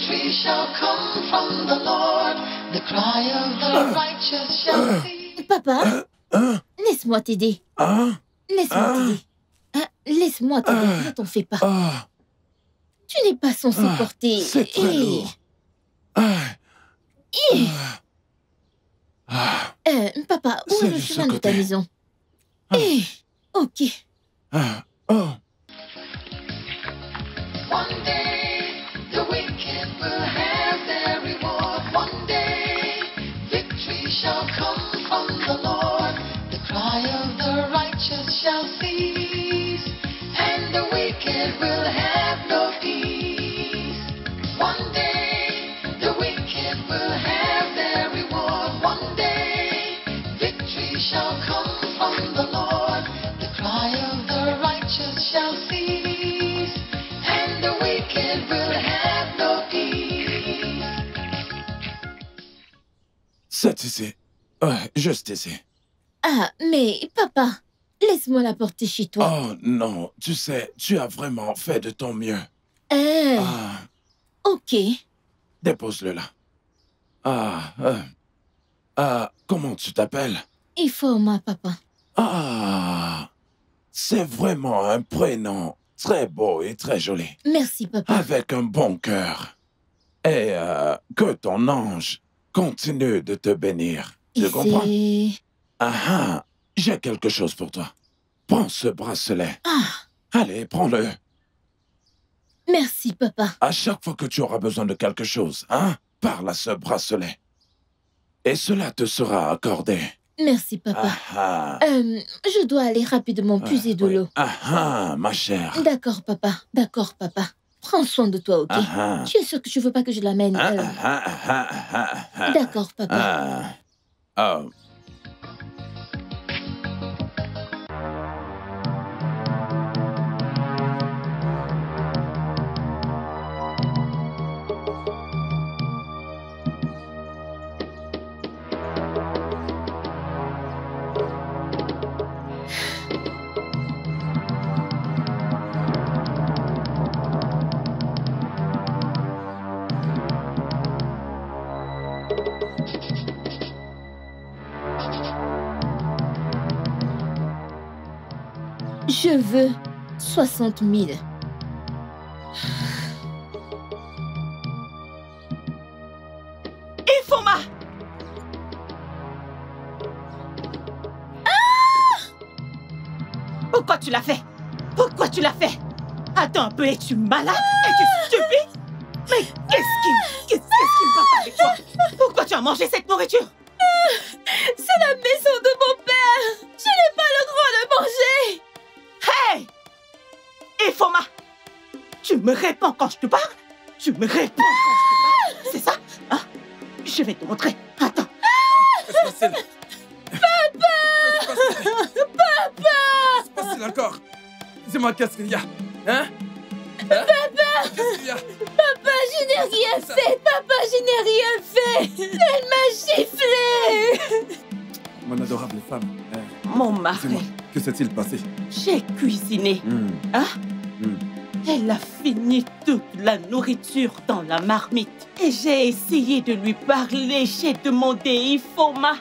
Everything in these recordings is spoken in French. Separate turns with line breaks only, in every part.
victory shall come from the Lord. The cry of the righteous shall be.
Papa, laisse-moi t'aider. Laisse-moi t'aider. Laisse-moi t'aider, ne t'en fais pas. Tu n'es pas censé porter...
C'est très lourd.
Papa, où est le chemin de ta maison? Ok.
One day, the wicked will have their reward. One day, victory shall come from the Lord. The cry of the righteous shall cease, and the wicked will have no peace. One day, the wicked will have their reward. One day, victory shall come from the Lord. The cry of the righteous shall cease, and the wicked will have no peace.
C'est ici. Juste ici.
Ah, mais papa, laisse-moi la porter chez toi.
Oh non, tu sais, tu as vraiment fait de ton mieux.
Ok.
Dépose-le là. Comment tu t'appelles?
Ifoma, papa.
C'est vraiment un prénom très beau et très joli.
Merci, papa.
Avec un bon cœur. Et que ton ange continue de te bénir. Tu comprends? J'ai quelque chose pour toi. Prends ce bracelet. Allez, prends-le.
Merci, papa.
À chaque fois que tu auras besoin de quelque chose, parle à ce bracelet. Et cela te sera accordé.
Merci, papa. Je dois aller rapidement puiser de l'eau.
Ma chère.
D'accord, papa. D'accord, papa. Prends soin de toi, ok? Tu es sûr que tu veux pas que je l'amène? D'accord, papa. Je veux 60 000.
Ifoma! Pourquoi tu l'as fait? Pourquoi tu l'as fait? Attends un peu, es-tu malade? Es-tu stupide? Mais qu'est-ce qui ne va pas avec toi? Pourquoi tu as mangé cette nourriture?
C'est la maison de mon père! Je n'ai pas le droit de manger!
Hey! Ifoma! Tu me réponds quand je te parle? Tu me réponds quand je te parle? C'est ça? Je vais te montrer. Attends.
Qu'est-ce qui se passe?
Papa!
Qu'est-ce qui se passe encore? Dis-moi, qu'est-ce qu'il y a?
Papa!
Qu'est-ce qu'il y a?
Papa, je n'ai rien fait! Papa, je n'ai rien fait! Elle m'a giflé!
Mon adorable femme.
Mon mari.
Dis-moi, que s'est-il passé?
J'ai cuisiné. Elle a fini toute la nourriture dans la marmite. Et j'ai essayé de lui parler. J'ai demandé, Ifoma,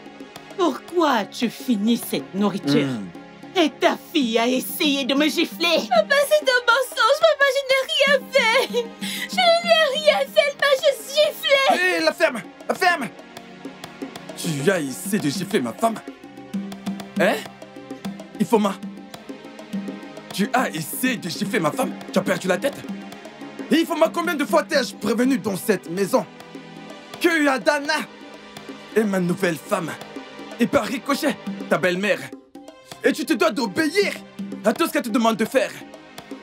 pourquoi as-tu fini cette nourriture? Et ta fille a essayé de me gifler.
Papa, c'est un mensonge. Papa, je n'ai rien fait. Je n'ai rien fait. Elle m'a juste giflé.
Hé, la ferme! La ferme! Tu as essayé de gifler ma femme? Hein? Ifoma, tu as essayé de gifler ma femme? Tu as perdu la tête? Et Ifoma, combien de fois t'ai-je prévenu dans cette maison que Adana est ma nouvelle femme? Et par ricochet, ta belle-mère. Et tu te dois d'obéir à tout ce qu'elle te demande de faire.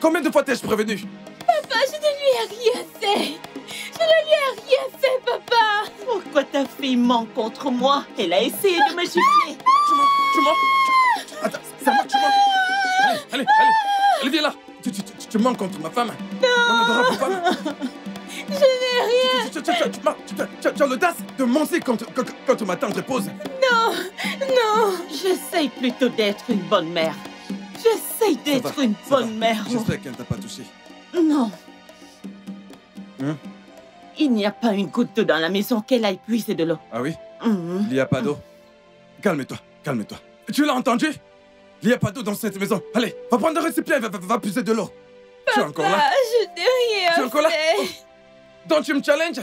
Combien de fois t'ai-je prévenu?
Papa, je ne lui ai rien fait. Je ne lui ai rien fait, papa.
Pourquoi ta fille ment contre moi? Elle a essayé de me gifler.
Tu mens? Attends, c'est à moi que tu mens. Allez, viens là. Tu mens contre ma femme. Mon adorable femme.
Je n'ai rien.
Tu as l'audace de mentir contre ma tendre épouse.
Non.
J'essaye plutôt d'être une bonne mère. J'essaye d'être une bonne mère.
J'espère qu'elle ne t'a pas touché.
Non. Il n'y a pas une goutte d'eau dans la maison qu'elle aille puiser de l'eau.
Ah oui?
Mhm.
Il n'y a pas d'eau. Calme-toi, calme-toi. Tu l'as entendu? Il n'y a pas d'eau dans cette maison. Allez, va prendre un récipient et va puiser de l'eau. Tu es encore là?
Je n'ai rien
Tu es encore là?
fait.
Oh. Donc tu me challenges?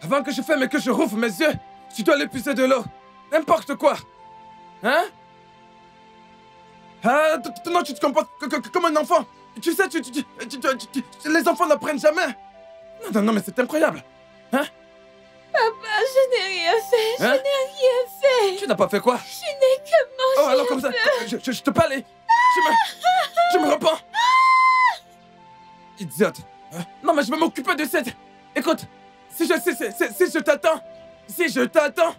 Avant que je ferme et que je rouvre mes yeux, tu dois aller puiser de l'eau. N'importe quoi. Hein? Ah, non, tu te comportes comme un enfant. Tu sais, les enfants n'apprennent jamais. Non, mais c'est incroyable. Hein?
Papa, je n'ai rien fait. Je
Hein?
n'ai rien fait.
Tu n'as pas fait quoi?
Je n'ai que mangé.
Oh, alors comme ça, je te parlais. Tu me reprends. Idiote. Hein? Non, mais je vais m'occuper de cette... Écoute, si je t'attends... Si je t'attends...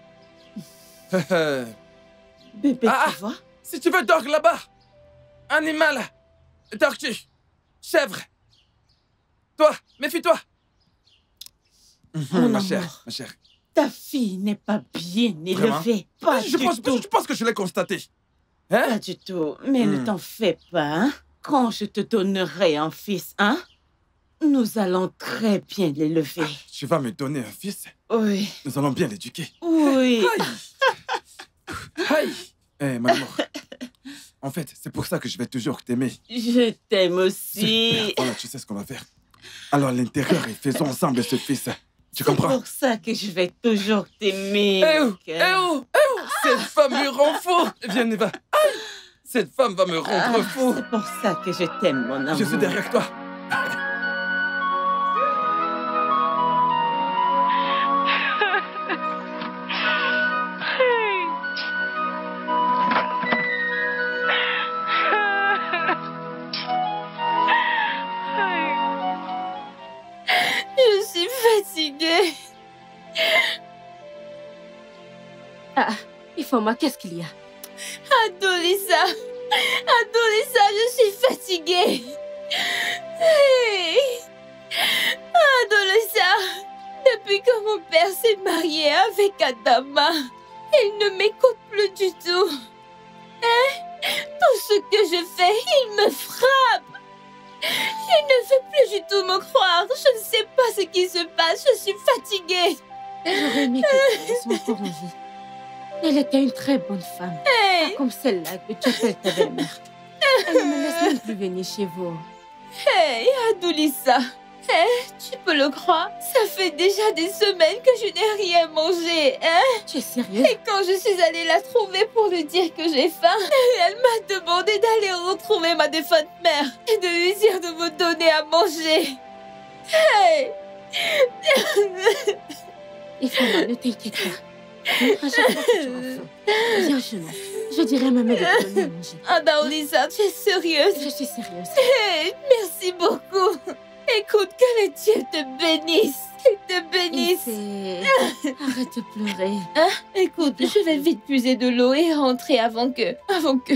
Bébé,
Ah,
tu vois?
si tu veux, dors là-bas. Animal. Tortue. Chèvre. Toi, méfie-toi.
Mon
Ma
amour.
chère, ma chère.
Ta fille n'est pas bien
Vraiment?
élevée. Pas
Je
du tout.
pense que je l'ai constaté. Hein?
Pas du tout. Mais ne t'en fais pas, hein? Quand je te donnerai un fils, hein? Nous allons très bien l'élever.
Tu vas me donner un fils.
Oui.
Nous allons bien l'éduquer.
Oui.
Aïe. Eh, mon amour. En fait, c'est pour ça que je vais toujours t'aimer.
Je t'aime aussi.
Super. Voilà, tu sais ce qu'on va faire. Alors, à l'intérieur, et faisons ensemble ce fils. Tu
C'est
comprends?
pour ça que je vais toujours t'aimer.
Eh
mon
où?
cœur.
Eh où? Eh où? Cette femme me rend fou. Viens, Neva. Aïe. Cette femme va me rendre fou.
C'est pour ça que je t'aime, mon amour.
Je suis derrière toi.
Je suis fatiguée.
Ifoma, qu'est-ce qu'il y a?
Adolissa, je suis fatiguée. Hey. Adolissa, depuis que mon père s'est marié avec Adama, il ne m'écoute plus du tout. Hein? Tout ce que je fais, il me frappe. Il ne veut plus du tout me croire. Je ne sais pas ce qui se passe. Je suis fatiguée.
J'aurais aimé que tu sois encore en vie. Elle était une très bonne femme.
Hey.
Pas comme celle-là que tu appelles ta belle-mère. Elle ne me laisse même plus venir chez vous.
Hey, Adolissa. Tu peux le croire? Ça fait déjà des semaines que je n'ai rien mangé, hein?
Tu es sérieuse?
Et quand je suis allée la trouver pour lui dire que j'ai faim, elle m'a demandé d'aller retrouver ma défunte mère et de lui dire de me donner à manger. Hey!
Ifoma, ne t'inquiète pas. À chaque fois que tu auras faim, viens chez nous. Je dirai à ma mère de te donner à manger.
Adolissa, tu es sérieuse?
Je suis sérieuse.
Hey, merci beaucoup. Écoute, que les dieux te bénissent. Qu'ils te bénissent.
Arrête de pleurer.
Écoute, je vais vite puiser de l'eau et rentrer avant que
Ok,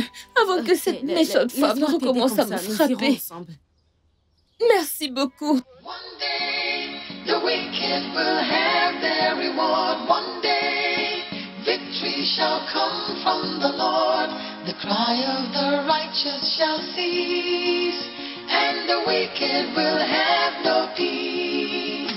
cette méchante femme
laisse-moi
recommence
t'aider
à me
comme ça, nous irons
frapper.
ensemble.
Merci beaucoup.
One day, the wicked will have their reward. One day, victory shall come from the Lord. The cry of the righteous shall cease, and the wicked will have no peace.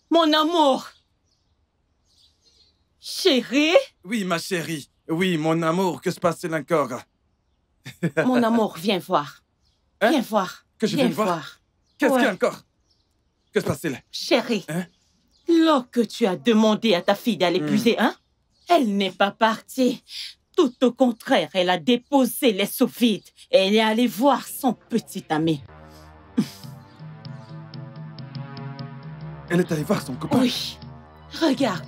Mon amour. Chérie,
Oui, ma chérie. Oui, mon amour, que se passe-t-il encore?
mon amour, viens voir.
Hein?
Viens voir.
Que je
Viens
vienne voir? Qu'est-ce qu'il y a encore? Que se passe-t-il?
Chérie,
Hein?
lorsque tu as demandé à ta fille d'aller puiser, hein? Elle n'est pas partie. Tout au contraire, elle a déposé les seaux vides et elle est allée voir son petit ami.
Elle est allée voir son copain.
Oui, regarde.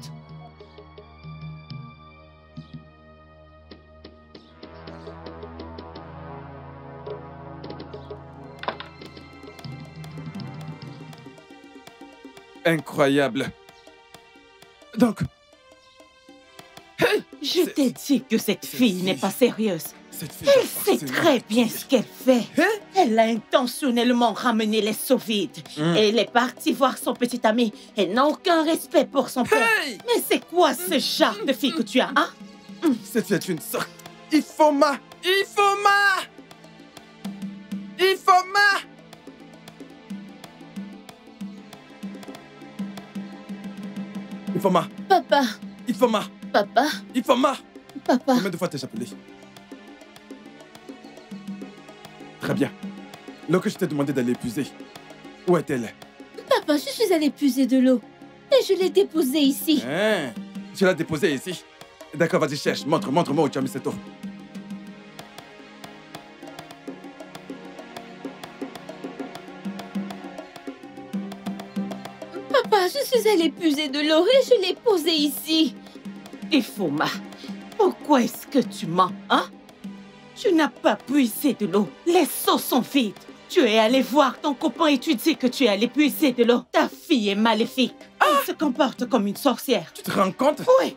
Incroyable. Donc... Hey!
Je t'ai dit que cette fille n'est pas sérieuse.
Cette fille
Elle sait très bien ce qu'elle fait.
Hein?
Elle a intentionnellement ramené les seaux vides. Et elle est partie voir son petit ami. Elle n'a aucun respect pour son père.
Hey!
Mais c'est quoi ce genre de fille que tu as, hein?
Cette fille est une sorte... Ifoma! Ifoma! Ifoma! Ifoma!
Papa,
Ifoma!
papa,
Ifoma!
papa.
Combien de fois t'ai-je appelé? Très bien. Lorsque je t'ai demandé d'aller épuiser, où est-elle?
Papa, je suis allée puiser de l'eau. Et je l'ai déposée ici.
Hein? Tu l'as déposée ici? D'accord, vas-y, cherche. Montre-moi où tu as mis cette eau.
Papa, je suis allée puiser de l'eau et je l'ai posée ici.
Ifoma, pourquoi est-ce que tu mens, hein? Tu n'as pas puisé de l'eau. Les seaux sont vides. Tu es allé voir ton copain et tu dis que tu es allé puiser de l'eau. Ta fille est maléfique. Elle se comporte comme une sorcière.
Tu te rends compte?
Oui.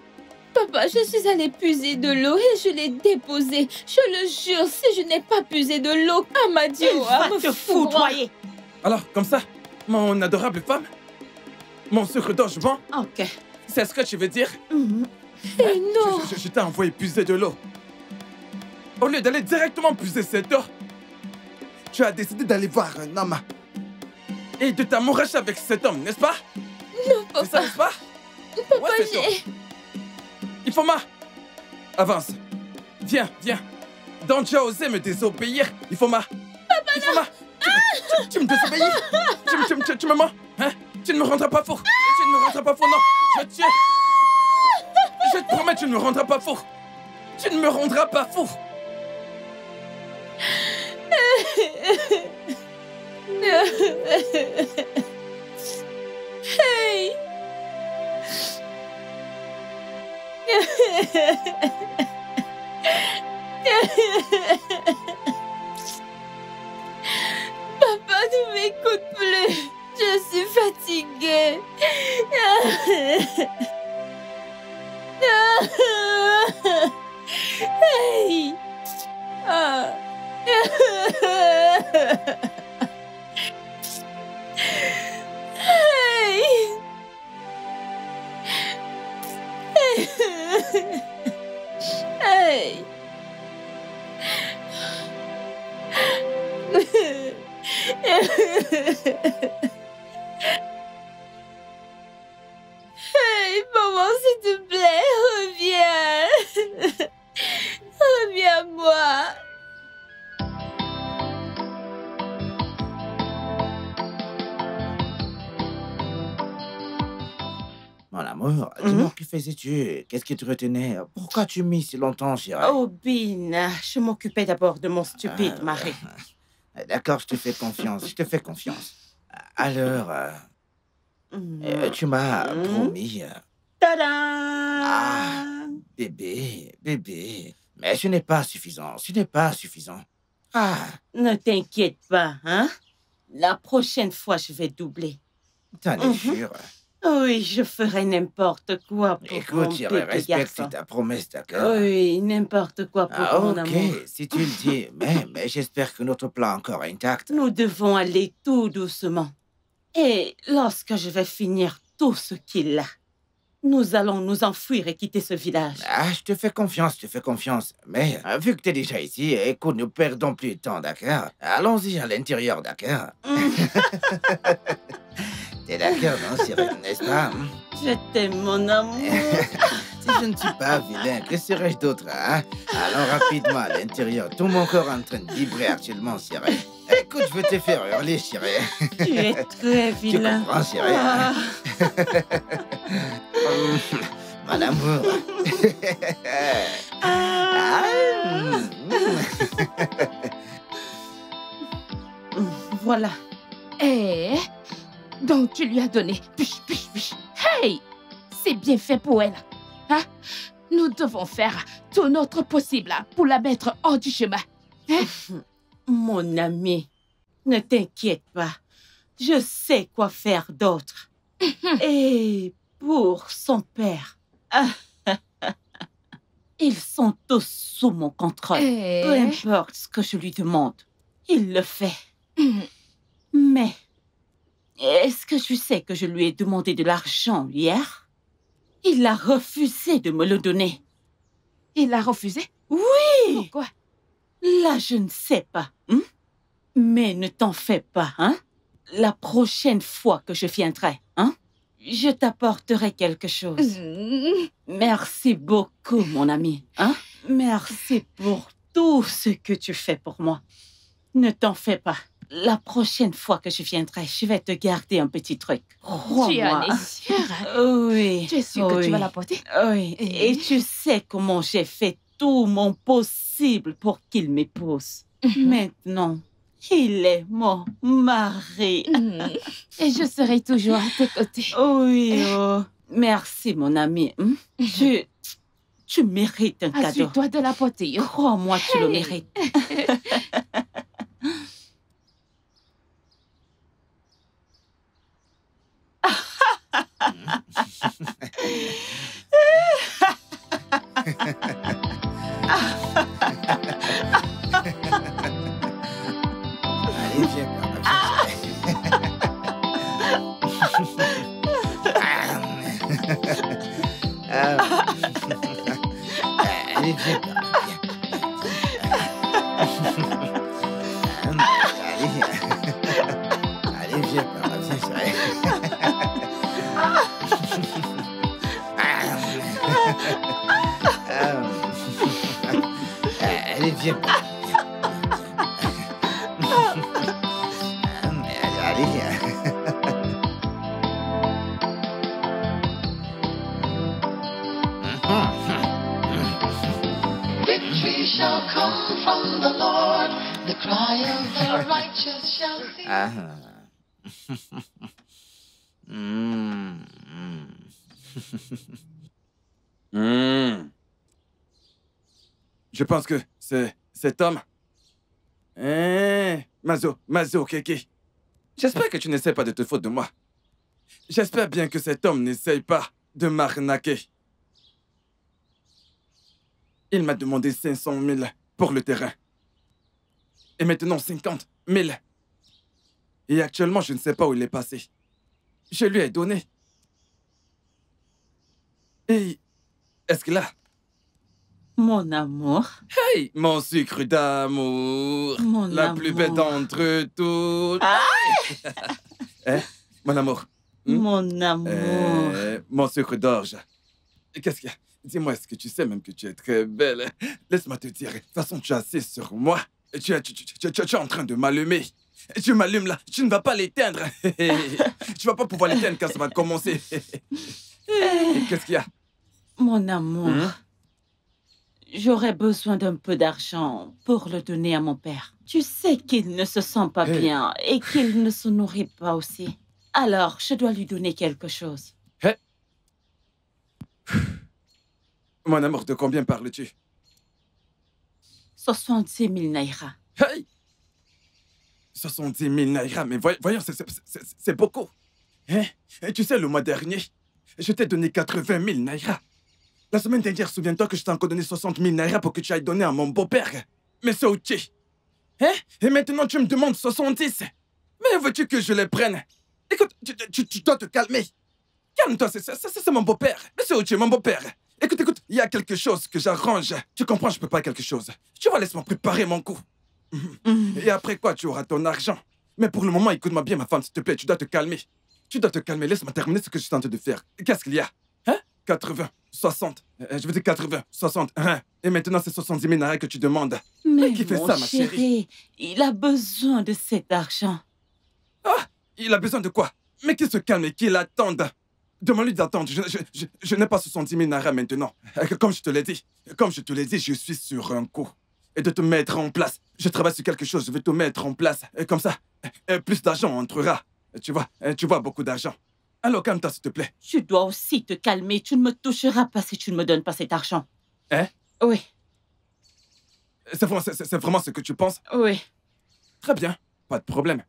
Papa, je suis allée puiser de l'eau et je l'ai déposée. Je le jure, si je n'ai pas puisé de l'eau, Amadio
Il va te foudroyer.
Alors, comme ça, mon adorable femme, mon sucre d'orge-vent,
Ok.
c'est ce que tu veux dire?
Mhm.
Eh non.
Je t'ai envoyé puiser de l'eau. Au lieu d'aller directement puiser cette eau, tu as décidé d'aller voir un homme et de t'amouracher avec cet homme, n'est-ce pas?
Non,
C'est ça,
papa.
n'est-ce pas?
Papa,
Ouais, c'est
j'ai...
Ifoma, avance. Viens. Donc tu as osé me désobéir, Ifoma. Ifoma, tu me désobéis? Tu me mens? Hein? Tu ne me rendras pas fou. Tu ne me rendras pas fou, non. Je te tue. Je te promets, tu ne me rendras pas fou. Tu ne me rendras pas fou.
Hey. Papa ne m'écoute plus. Je suis fatiguée. Hey. Ah. Hey. Hey. Hey, maman, s'il te plaît, reviens. Reviens à moi.
Mon amour, dis-moi, que faisais-tu? Qu'est-ce qui te retenait? Pourquoi tu mis si longtemps, chérie?
Oh, Bin, je m'occupais d'abord de mon stupide mari.
D'accord, je te fais confiance. Alors, tu m'as promis...
Tada!
bébé, mais ce n'est pas suffisant, Ah,
Ne t'inquiète pas, hein? La prochaine fois, je vais doubler.
t'en es sûr?
Oui, je ferai n'importe quoi pour
Écoute,
mon
chérie,
bébé
respecte
garçon.
ta promesse, d'accord?
Oui, n'importe quoi pour
Ah,
mon
ok,
amour.
si tu le dis, mais j'espère que notre plan est encore intact.
Nous devons aller tout doucement. Et lorsque je vais finir tout ce qu'il a, nous allons nous enfuir et quitter ce village.
Ah, je te fais confiance. Mais vu que tu es déjà ici, écoute, ne perdons plus de temps, d'accord? Allons-y à l'intérieur, d'accord? T'es d'accord, non, chérie, n'est-ce pas?
Je t'aime, mon amour.
Si je ne suis pas vilain, que serais-je d'autre, hein? Allons rapidement à l'intérieur. Tout mon corps est en train de vibrer actuellement, chérie. Écoute, je veux te faire hurler, chérie.
Tu es très
Tu
vilain.
comprends, chérie?
Ah.
mon amour.
Voilà.
Eh, donc tu lui as donné. Hey, c'est bien fait pour elle. Hein? Nous devons faire tout notre possible pour la mettre hors du chemin. Hein?
Mon ami, ne t'inquiète pas. Je sais quoi faire d'autre. Et pour son père, ils sont tous sous mon contrôle. Peu importe ce que je lui demande, il le fait. Mais, est-ce que tu sais que je lui ai demandé de l'argent hier? Il a refusé de me le donner.
Il a refusé?
Oui!
Pourquoi?
Là, je ne sais pas. Mais ne t'en fais pas, hein? La prochaine fois que je viendrai, hein? Je t'apporterai quelque chose. Merci beaucoup, mon ami. Hein? Merci pour tout ce que tu fais pour moi. Ne t'en fais pas. La prochaine fois que je viendrai, je vais te garder un petit truc.
Tu en es sûre?
Oui.
Tu es sûre que tu vas l'apporter?
Oui. Et tu sais comment j'ai fait tout mon possible pour qu'il m'épouse. Maintenant, il est mon mari.
Et je serai toujours à tes côtés.
Oui, oh. Merci, mon ami. Tu mérites un cadeau.
Assure-toi de l'apporter.
Crois-moi, tu le mérites.
Allez, viens par là. Allez, viens par là. Allez, viens par là. Viens, chérie. Allez, viens par là. Allez, viens.
Victory shall come from the Lord. The cry of the righteous shall cease.
Je pense que c'est cet homme. Mazo, Keke. J'espère que tu n'essaies pas de te foutre de moi. J'espère bien que cet homme n'essaye pas de m'arnaquer. Il m'a demandé 500 000 pour le terrain. Et maintenant 50 000. Et actuellement, je ne sais pas où il est passé. Je lui ai donné. Et est-ce qu'il a?
Mon amour.
Hey, mon sucre d'amour.
Mon
La
amour.
plus belle d'entre toutes. Hein, mon amour.
Mon amour.
Mon sucre d'orge. Qu'est-ce qu'il y a? Dis-moi, est-ce que tu sais même que tu es très belle? Laisse-moi te dire. De toute façon, tu es assise sur moi. Tu es en train de m'allumer. Tu m'allumes là. Tu ne vas pas l'éteindre. Tu vas pas pouvoir l'éteindre quand ça va commencer. Qu'est-ce qu'il y a?
Mon amour. J'aurais besoin d'un peu d'argent pour le donner à mon père. Tu sais qu'il ne se sent pas bien et qu'il ne se nourrit pas aussi. Alors, je dois lui donner quelque chose.
Mon amour, de combien parles-tu?
70 000 naira.
Hey! 70 000 naira, mais voyons, c'est beaucoup. Hein? Et tu sais, le mois dernier, je t'ai donné 80 000 naira. La semaine dernière, souviens-toi que je t'ai encore donné 60 000 naira pour que tu ailles donner à mon beau-père. Mais c'est ok. Hein? Et maintenant, tu me demandes 70. Mais veux-tu que je les prenne? Écoute, tu dois te calmer. Calme-toi, c'est mon beau-père. Mais c'est ok, mon beau-père. Écoute, il y a quelque chose que j'arrange. Tu comprends, je peux pas quelque chose. Tu vois, laisse-moi préparer mon coup. Et après quoi, tu auras ton argent. Mais pour le moment, écoute-moi bien, ma femme, s'il te plaît, tu dois te calmer. Tu dois te calmer, laisse-moi terminer ce que je suis en train de faire. Qu'est-ce qu'il y a? Hein? 80, 60. Je veux dire 80, 60. Hein? Et maintenant, c'est 70 000 naira que tu demandes.
Mais
qui fait
mon
ça, ma chérie?
Il a besoin de cet argent.
Ah! Il a besoin de quoi? Mais qu'il se calme et qu'il attende. Demande-lui d'attendre. Je n'ai pas 70 000 naira maintenant. Comme je te l'ai dit, je suis sur un coup. Et de te mettre en place. Je travaille sur quelque chose, je vais te mettre en place. Et comme ça, plus d'argent entrera. Tu vois beaucoup d'argent. Alors calme-toi, s'il te plaît.
Tu dois aussi te calmer. Tu ne me toucheras pas si tu ne me donnes pas cet argent.
Hein?
Oui.
C'est vraiment ce que tu penses?
Oui.
Très bien, pas de problème.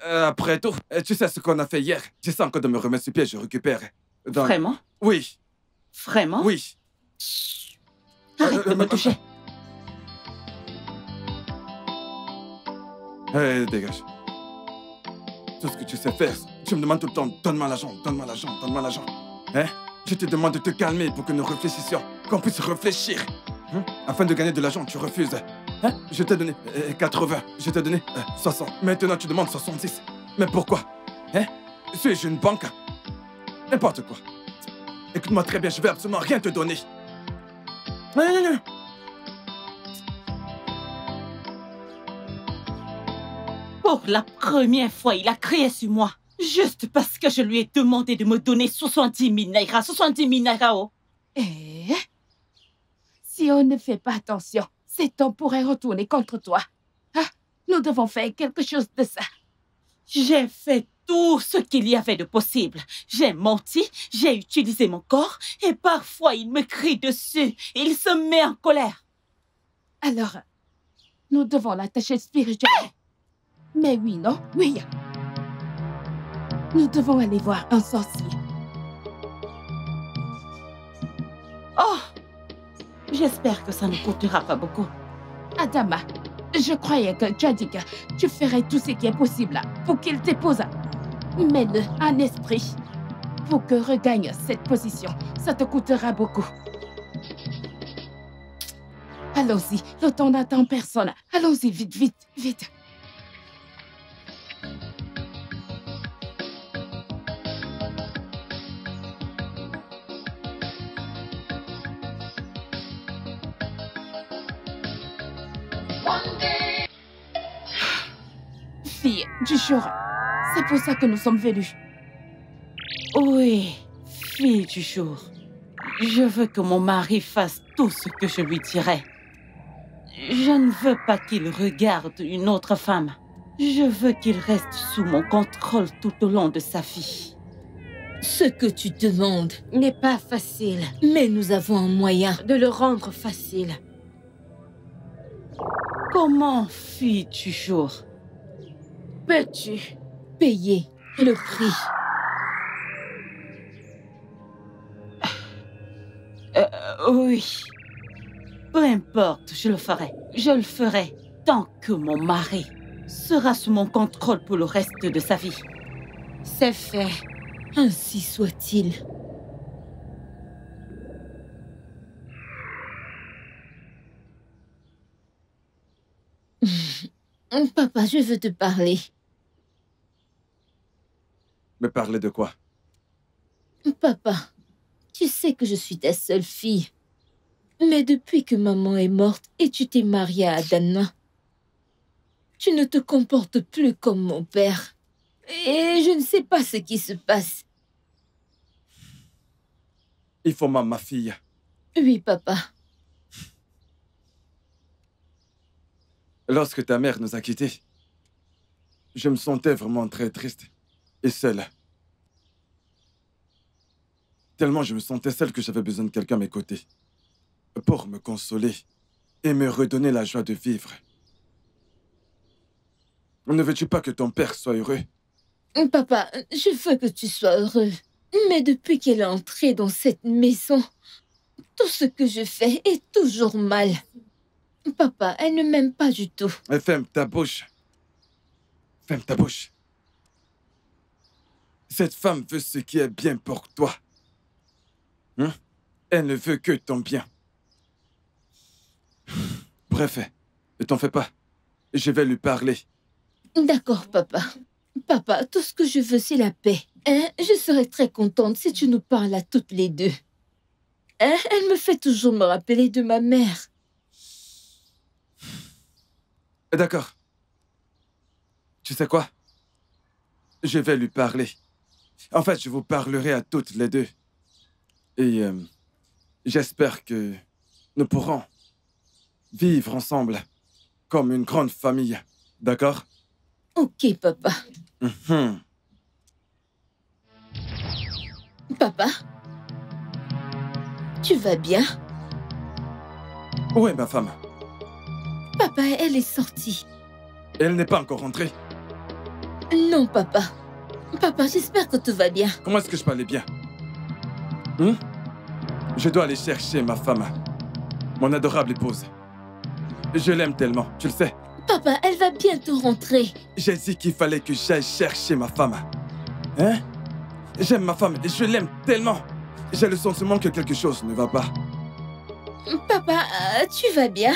Après tout, tu sais ce qu'on a fait hier. J'essaie encore de me remettre sur pied, je récupère.
Vraiment?
Oui.
Vraiment?
Oui.
Arrête de me toucher.
Dégage. Tout ce que tu sais faire, tu me demandes tout le temps, donne-moi l'argent, donne-moi l'argent, donne-moi l'argent. Hein? Je te demande de te calmer pour que nous réfléchissions, qu'on puisse réfléchir. Afin de gagner de l'argent, tu refuses. Hein? Je t'ai donné 80, je t'ai donné 60. Maintenant, tu demandes 70. Mais pourquoi? Hein? Suis-je une banque? N'importe quoi. Écoute-moi très bien, je vais absolument rien te donner. Non.
Pour la première fois, il a crié sur moi. Juste parce que je lui ai demandé de me donner 70 000 naira. 70 000 naira, oh.
Si on ne fait pas attention, cet homme pourrait retourner contre toi. Ah, nous devons faire quelque chose de ça.
J'ai fait tout ce qu'il y avait de possible. J'ai menti, j'ai utilisé mon corps et parfois il me crie dessus. Il se met en colère.
Alors, nous devons l'attacher spirituellement. Mais oui, non? Oui. Nous devons aller voir un sorcier.
Oh! J'espère que ça ne coûtera pas beaucoup.
Adama, je croyais que tu as dit que tu ferais tout ce qui est possible pour qu'il t'épouse. Mets-le en esprit. Pour que regagne cette position, ça te coûtera beaucoup. Allons-y, le temps n'attend personne. Allons-y, vite, vite, vite. Fille du jour, c'est pour ça que nous sommes venus.
Oui, fille du jour. Je veux que mon mari fasse tout ce que je lui dirai. Je ne veux pas qu'il regarde une autre femme. Je veux qu'il reste sous mon contrôle tout au long de sa vie.
Ce que tu demandes n'est pas facile, mais nous avons un moyen de le rendre facile.
Comment, fille du jour,
Peux-tu payer le prix?
Oui. Peu importe, je le ferai. Je le ferai tant que mon mari sera sous mon contrôle pour le reste de sa vie.
C'est fait. Ainsi soit-il. Papa, je veux te parler.
Me parler de quoi?
Papa, tu sais que je suis ta seule fille. Mais depuis que maman est morte et tu t'es mariée à Adanma, tu ne te comportes plus comme mon père. Et je ne sais pas ce qui se passe.
Il faut ma fille.
Oui, papa.
Lorsque ta mère nous a quittés, je me sentais vraiment très triste et seul. Tellement je me sentais seul que j'avais besoin de quelqu'un à mes côtés pour me consoler et me redonner la joie de vivre. Ne veux-tu pas que ton père soit heureux?
Papa, je veux que tu sois heureux. Mais depuis qu'elle est entrée dans cette maison, tout ce que je fais est toujours mal. Papa, elle ne m'aime pas du tout.
Ferme ta bouche. Ferme ta bouche. Cette femme veut ce qui est bien pour toi. Elle ne veut que ton bien. Bref, ne t'en fais pas. Je vais lui parler.
D'accord, papa. Papa, tout ce que je veux, c'est la paix. Hein? Je serais très contente si tu nous parles à toutes les deux. Hein? Elle me fait toujours me rappeler de ma mère.
D'accord. Tu sais quoi? Je vais lui parler. En fait, je vous parlerai à toutes les deux. Et j'espère que nous pourrons vivre ensemble comme une grande famille. D'accord?
Ok, papa.
Mhm.
Papa? Tu vas bien?
Où est ma femme?
Papa, elle est sortie.
Elle n'est pas encore rentrée.
Non, papa. Papa, j'espère que tout va bien.
Comment est-ce que je peux aller bien? Je dois aller chercher ma femme. Mon adorable épouse. Je l'aime tellement, tu le sais.
Papa, elle va bientôt rentrer.
J'ai dit qu'il fallait que j'aille chercher ma femme. Hein? J'aime ma femme et je l'aime tellement. J'ai le sentiment que quelque chose ne va pas.
Papa, tu vas bien?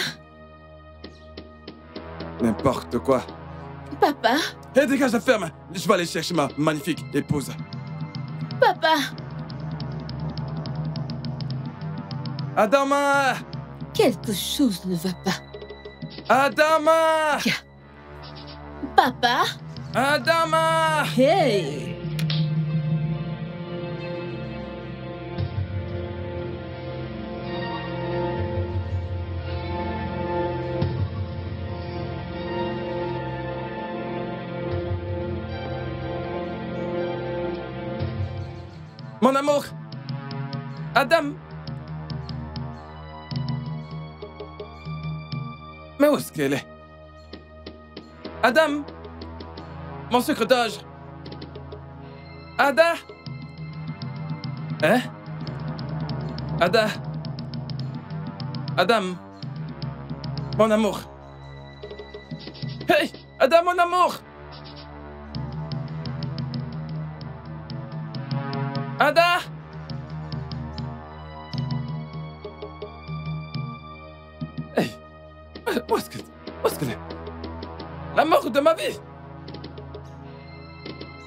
N'importe quoi.
Papa?
Hé, dégage la ferme. Je vais aller chercher ma magnifique épouse.
Papa?
Adama!
Quelque chose ne va pas.
Adama!
Papa?
Adama!
Hey!
Mon amour! Adam! Mais où est-ce qu'elle est? Adam! Mon sucre d'âge! Ada! Hein? Ada! Adam! Mon amour! Hey! Adam, mon amour! Ada! Hey! Où est-ce qu'elle est? La mort de ma vie!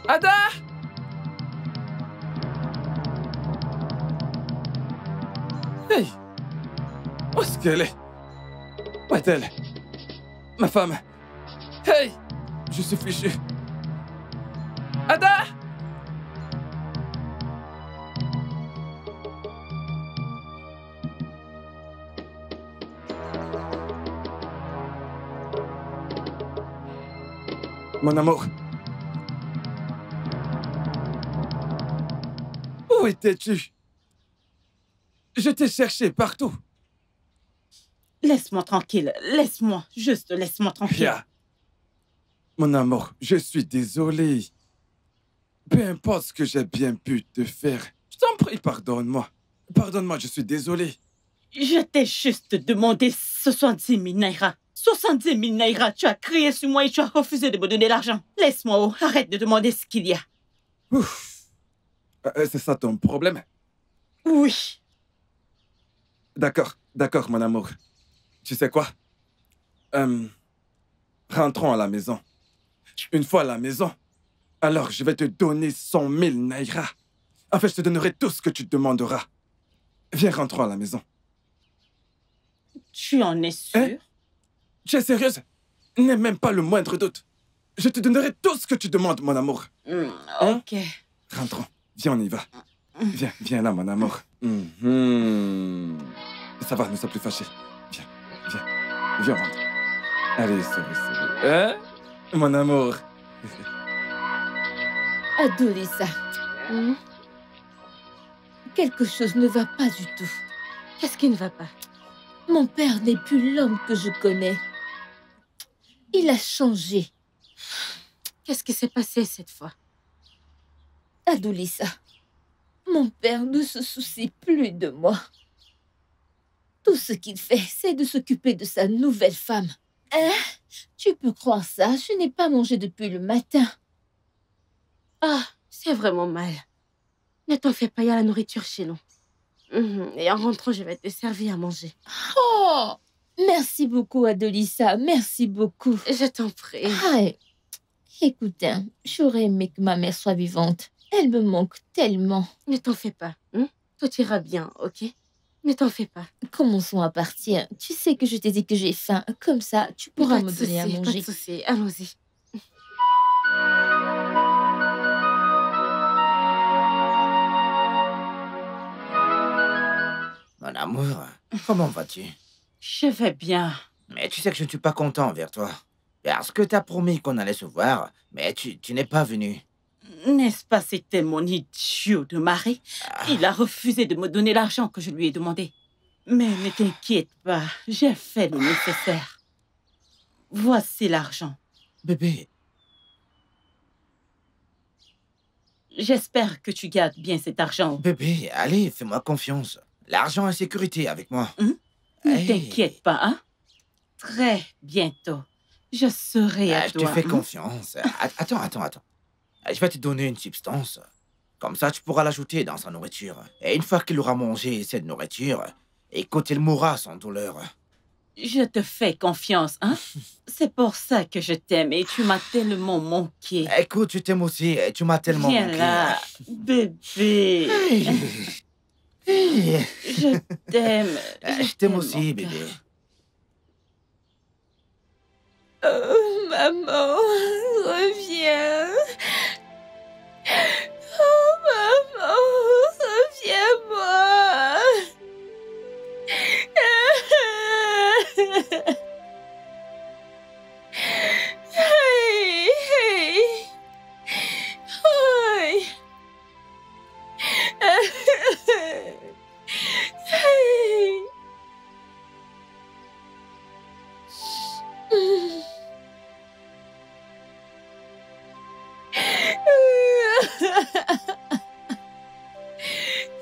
Ada! Hey! Où est-ce qu'elle est? Où est-elle? Ma femme! Hey! Je suis fichu! Ada! Mon amour. Où étais-tu? Je t'ai cherché partout.
Laisse-moi tranquille. Laisse-moi. Juste laisse-moi tranquille.
Pia. Mon amour, je suis désolé. Peu importe ce que j'ai bien pu te faire. Je t'en prie, pardonne-moi. Pardonne-moi, je suis désolé.
Je t'ai juste demandé 70 000 naira. 70 000 naira. Tu as crié sur moi et tu as refusé de me donner l'argent. Laisse-moi, oh. Arrête de demander ce qu'il y a.
Ouf. C'est ça ton problème?
Oui.
D'accord, d'accord, mon amour. Tu sais quoi? Rentrons à la maison. Une fois à la maison, alors je vais te donner 100 000 naira. En fait, je te donnerai tout ce que tu demanderas. Viens, rentrons à la maison.
Tu en es sûr?
Hein? Tu es sérieuse? N'aie même pas le moindre doute. Je te donnerai tout ce que tu demandes, mon amour.
Ok.
Rentrons. Viens, on y va. Viens, viens là, mon amour. Ça va, ne sois plus fâché. Viens, viens. Viens, rentre. Allez, souris. Hein? Mon amour.
Adolissa. Quelque chose ne va pas du tout.
Qu'est-ce qui ne va pas?
Mon père n'est plus l'homme que je connais. Il a changé.
Qu'est-ce qui s'est passé cette fois?
Adolissa, mon père ne se soucie plus de moi. Tout ce qu'il fait, c'est de s'occuper de sa nouvelle femme. Hein? Tu peux croire ça? Je n'ai pas mangé depuis le matin.
Ah, c'est vraiment mal. Ne t'en fais pas, il y a la nourriture chez nous. Et en rentrant, je vais te servir à manger.
Oh! Merci beaucoup, Adolissa. Merci beaucoup.
Je t'en prie.
Ah, écoute, hein, j'aurais aimé que ma mère soit vivante. Elle me manque tellement.
Ne t'en fais pas. Tout ira bien, ok? Ne t'en fais pas.
Commençons à partir. Tu sais que je t'ai dit que j'ai faim. Comme ça, tu pourras
Pas de
me donner à
souci,
manger.
Pas de souci, allons-y.
Mon amour, comment vas-tu?
Je vais bien.
Mais tu sais que je ne suis pas content envers toi. Parce que t'as promis qu'on allait se voir, mais tu n'es pas venu.
N'est-ce pas, c'était mon idiot de mari? Il a refusé de me donner l'argent que je lui ai demandé. Mais ne t'inquiète pas, j'ai fait le nécessaire. Voici l'argent.
Bébé,
J'espère que tu gardes bien cet argent.
bébé, allez, fais-moi confiance. L'argent est sécurité avec moi.
Ne
Hey.
t'inquiète pas, hein? Très bientôt, je serai à
Je
toi.
te fais confiance. Attends. Je vais te donner une substance. Comme ça, tu pourras l'ajouter dans sa nourriture. Et une fois qu'il aura mangé cette nourriture, écoute, il mourra sans douleur.
Je te fais confiance, hein? C'est pour ça que je t'aime et tu m'as tellement manqué.
Écoute, je t'aime aussi. Et tu m'as tellement
Viens
manqué.
là, bébé.
Hey.
Je t'aime.
Je t'aime aussi, bébé.
Oh, maman, reviens. Oh, maman, reviens-moi. Hey, hey. Hey. Hey.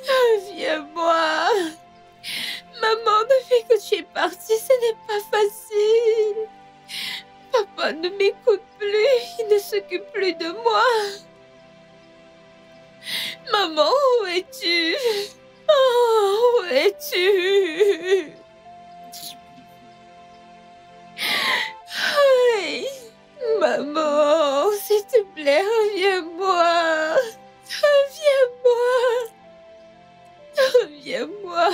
Reviens-moi. Maman, depuis que tu es partie, ce n'est pas facile. Papa ne m'écoute plus, il ne s'occupe plus de moi. Maman, où es-tu? Oh, où es-tu? Hey, maman, s'il te plaît, reviens-moi. Reviens-moi. Reviens-moi.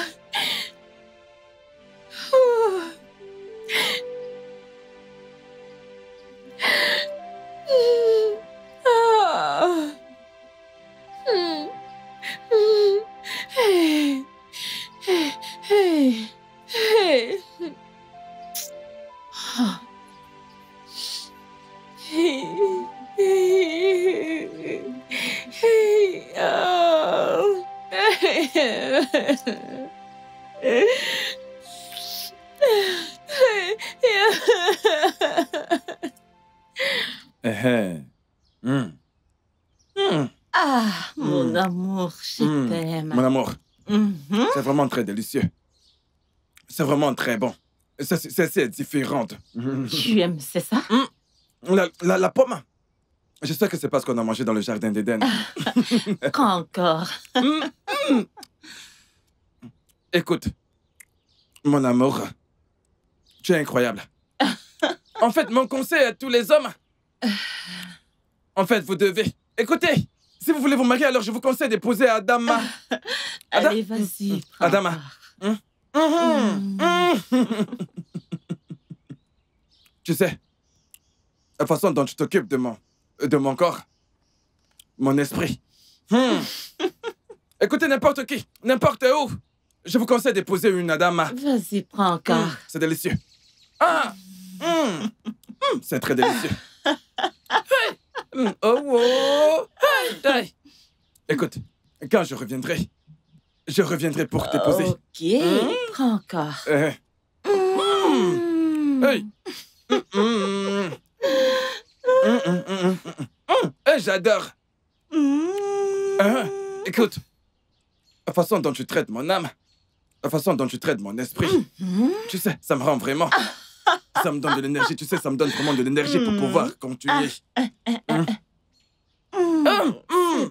Oh. Ah. Hey. Hey. Hey. Ah. Hey. Hey. Oh.
Ah, mon amour, je t'aime.
Mon amour,
Mhm.
c'est vraiment très délicieux. C'est vraiment très bon. C'est différent.
Tu aimes, c'est ça?
La pomme. Je sais que c'est parce qu'on a mangé dans le jardin d'Éden.
Prends encore.
Écoute, mon amour, tu es incroyable. En fait, mon conseil à tous les hommes, en fait, vous devez... Écoutez, si vous voulez vous marier, alors je vous conseille d'épouser Adama.
Allez, vas-y, prends
Adama.
encore.
Tu sais, la façon dont tu t'occupes de mon corps, mon esprit. Écoutez, n'importe qui, n'importe où, je vous conseille d'épouser une Adama.
Vas-y, prends encore.
C'est délicieux. C'est très délicieux. Écoute, quand je reviendrai pour t'épouser.
Ok, prends encore.
Hey. J'adore. Écoute, la façon dont tu traites mon âme, la façon dont tu traites mon esprit, tu sais, ça me rend vraiment... Ça me donne de l'énergie, tu sais, ça me donne vraiment de l'énergie pour pouvoir continuer.
C'est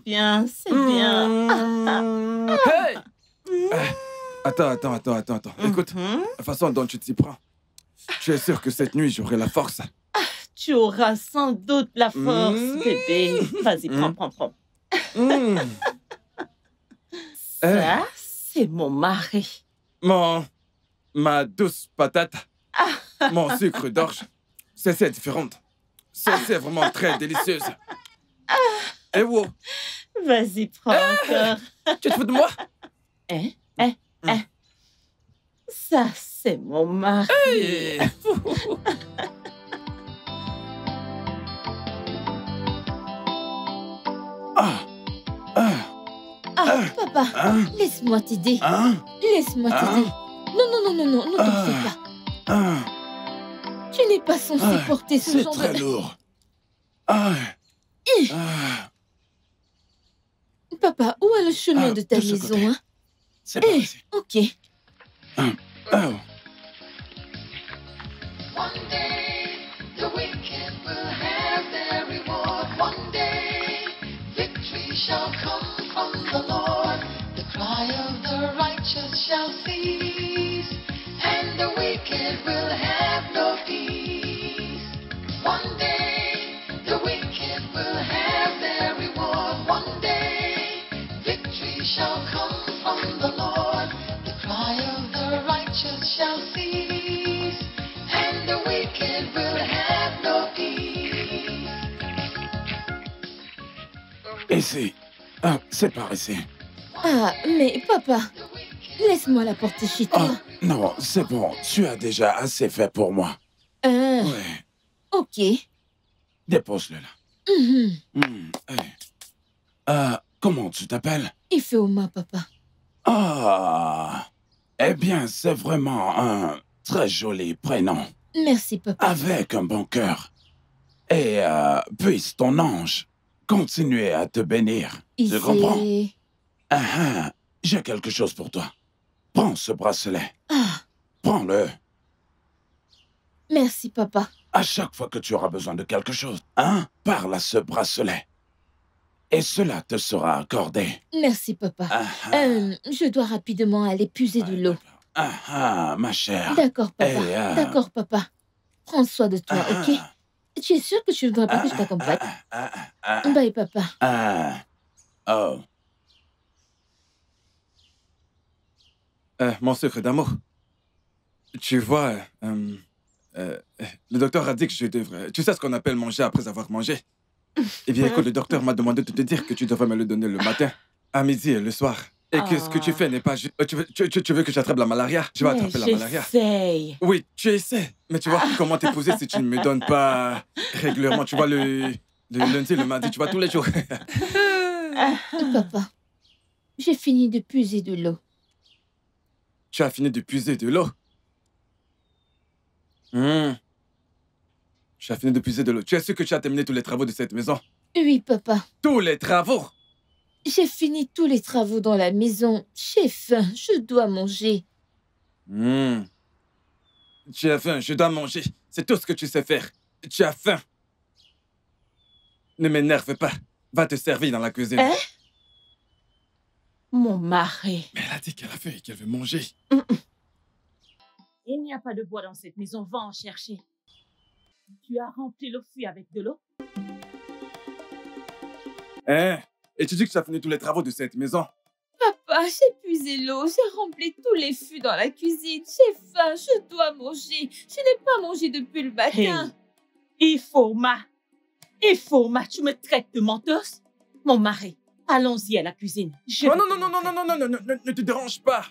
bien, c'est bien.
Hey! Attends. Écoute, la façon dont tu t'y prends, tu es sûr que cette nuit, j'aurai la force.
Tu auras sans doute la force, bébé. Vas-y, prends. Ça, c'est mon mari.
Ma douce patate, mon sucre d'orge, c'est différente. C'est vraiment très délicieuse. Et wow,
Vas-y, prends encore.
tu te fous de moi?
Ça, c'est mon mari.
Hey.
Ah, ah,
Ah, papa,
hein,
laisse-moi t'aider.
hein,
Laisse-moi t'aider. Non, non, non, non, non, ne t'en fais pas.
hein.
Tu n'es pas censé
Ah,
porter ce
c'est
genre
très
de...
lourd. Ah, ah,
Papa, où est le chemin
Ah,
de ta
de ce
maison,
côté.
hein?
c'est pas ici.
Ok.
Oh,
One day, the wicked will have their reward. One day, victory shall come from the Lord. The cry of the righteous shall cease, and the wicked will have no peace. One day, the wicked will have their reward. One day, victory shall come from the Lord. The cry of the righteous shall cease, and the wicked will have no peace.
ici. Ah, c'est par ici.
Ah, mais papa, laisse-moi la porter chez
Oh,
toi.
non, c'est bon. Tu as déjà assez fait pour moi. Ouais,
Ok.
dépose-le là.
Mhm.
Hey. Comment tu t'appelles?
Ifeoma, papa.
Ah, eh bien, c'est vraiment un très joli prénom.
Merci, papa.
Avec un bon cœur. Et puisse ton ange continuer à te bénir. Tu comprends?
Issei.
J'ai quelque chose pour toi. Prends ce bracelet.
Ah,
Prends-le.
merci, papa.
À chaque fois que tu auras besoin de quelque chose, parle à ce bracelet. Et cela te sera accordé.
Merci, papa. Je dois rapidement aller puiser de l'eau.
Ma chère.
D'accord, papa.
Et,
D'accord, papa. Prends soin de toi, ok? Tu es sûr que tu ne voudrais pas que je t'accompagne? Bye, papa.
Oh.
Mon secret d'amour. Tu vois, le docteur a dit que je devrais... Tu sais ce qu'on appelle manger après avoir mangé? Eh bien, écoute, le docteur m'a demandé de te dire que tu devrais me le donner le matin, à midi et le soir. Et que ce que tu fais n'est pas juste... Tu veux que j'attrape la malaria? Je vais attraper la malaria.
J'essaye.
Oui, tu essaies. Mais tu vois, comment t'épouser si tu ne me donnes pas régulièrement? Tu vois, le lundi, le mardi, tu vois, tous les jours.
Papa, j'ai fini de puiser de l'eau.
Tu as fini de puiser de l'eau. Tu as fini de puiser de l'eau. Tu es sûr que tu as terminé tous les travaux de cette maison?
Oui, papa.
Tous les travaux?
J'ai fini tous les travaux dans la maison. J'ai faim, je dois manger.
Tu as faim, je dois manger. C'est tout ce que tu sais faire. Tu as faim. Ne m'énerve pas. Va te servir dans la cuisine.
Hein? Mon mari.
Mais elle a dit qu'elle a faim et qu'elle veut manger.
Il n'y a pas de bois dans cette maison. Va en chercher. Tu as rempli le fût avec de l'eau?
Hein? Et tu dis que tu as fini tous les travaux de cette maison?
Papa, j'ai puisé l'eau, j'ai rempli tous les fûts dans la cuisine. J'ai faim, je dois manger. Je n'ai pas mangé depuis le matin.
Ifeoma, tu me traites de menteuse? Mon mari, allons-y à la cuisine.
Non, ne te dérange pas.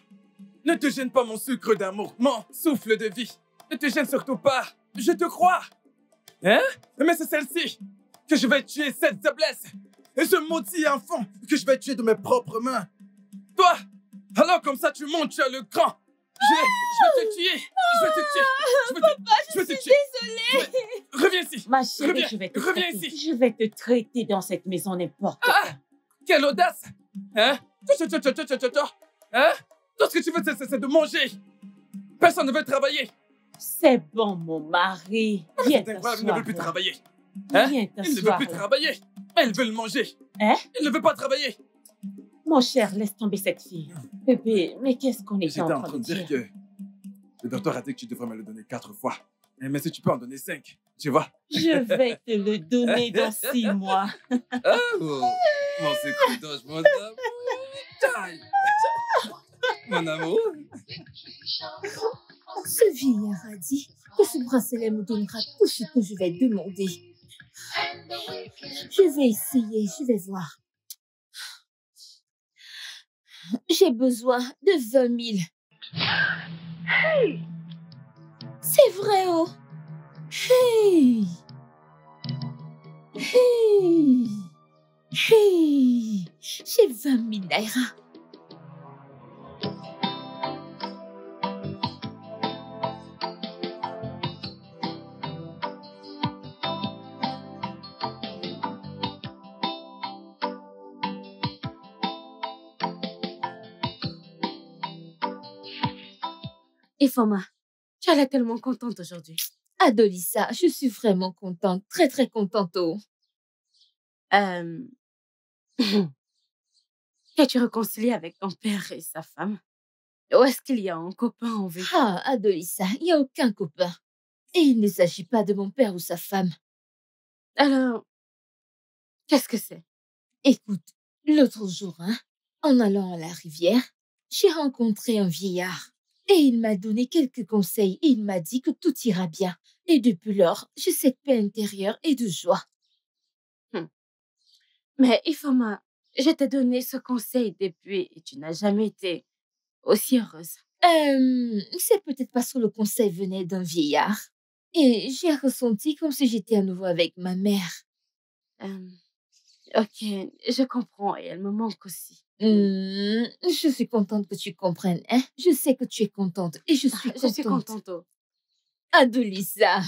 Ne te gêne pas, mon sucre d'amour, mon souffle de vie. Ne te gêne surtout pas. Je te crois. Hein? Mais c'est celle-ci que je vais tuer, cette faiblesse. Et ce maudit enfant que je vais tuer de mes propres mains. Toi, alors comme ça tu montes, tu as le cran. Je vais te tuer. Je vais te tuer.
Papa, je
vais te
suis
tuer.
désolée.
Reviens ici.
Ma chérie,
Reviens,
je vais te
reviens
traiter.
ici.
Je vais te traiter dans cette maison n'importe quoi.
Quelle audace. Hein? Hein? Tout ce que tu veux, c'est de manger. Personne ne veut travailler.
C'est bon, mon mari. Viens
C'est incroyable, il ne veut plus
t'asseoir.
travailler. Hein?
Viens
Il ne veut
t'asseoir.
plus travailler. Elle veut le manger.
Hein?
Il ne veut pas travailler.
Mon cher, laisse tomber cette fille. Bébé, mais qu'est-ce qu'on était
J'étais
en train de dire?
que le docteur a dit que tu devrais me le donner 4 fois. Mais si tu peux en donner 5, tu vois.
Je vais te le donner dans 6 mois.
Oh, mon secret d'ange, mon amour. Taille. Mon amour.
Ce vieillard a dit que ce bracelet me donnera tout ce que je vais demander. Je vais essayer, je vais voir. J'ai besoin de 20 000. C'est vrai, oh. Hey. Hey. Hey. J'ai 20 000 naira.
Ifoma, tu as l'air tellement contente aujourd'hui.
Adolissa, je suis vraiment contente, très très contente, oh.
T'es-tu réconciliée avec ton père et sa femme? Ou est-ce qu'il y a un copain en vue?
Ah, Adolissa, il n'y a aucun copain. Et il ne s'agit pas de mon père ou sa femme.
Alors, qu'est-ce que c'est?
Écoute, l'autre jour, en allant à la rivière, j'ai rencontré un vieillard. Et il m'a donné quelques conseils et il m'a dit que tout ira bien. Et depuis lors, j'ai cette paix intérieure et de joie.
Mais Ifoma, je t'ai donné ce conseil depuis et tu n'as jamais été aussi heureuse.
C'est peut-être parce que le conseil venait d'un vieillard. Et j'ai ressenti comme si j'étais à nouveau avec ma mère.
Ok, je comprends et elle me manque aussi.
Je suis contente que tu comprennes, hein. Je sais que tu es contente et je suis contente.
Je suis contente. Oh.
Adolissa.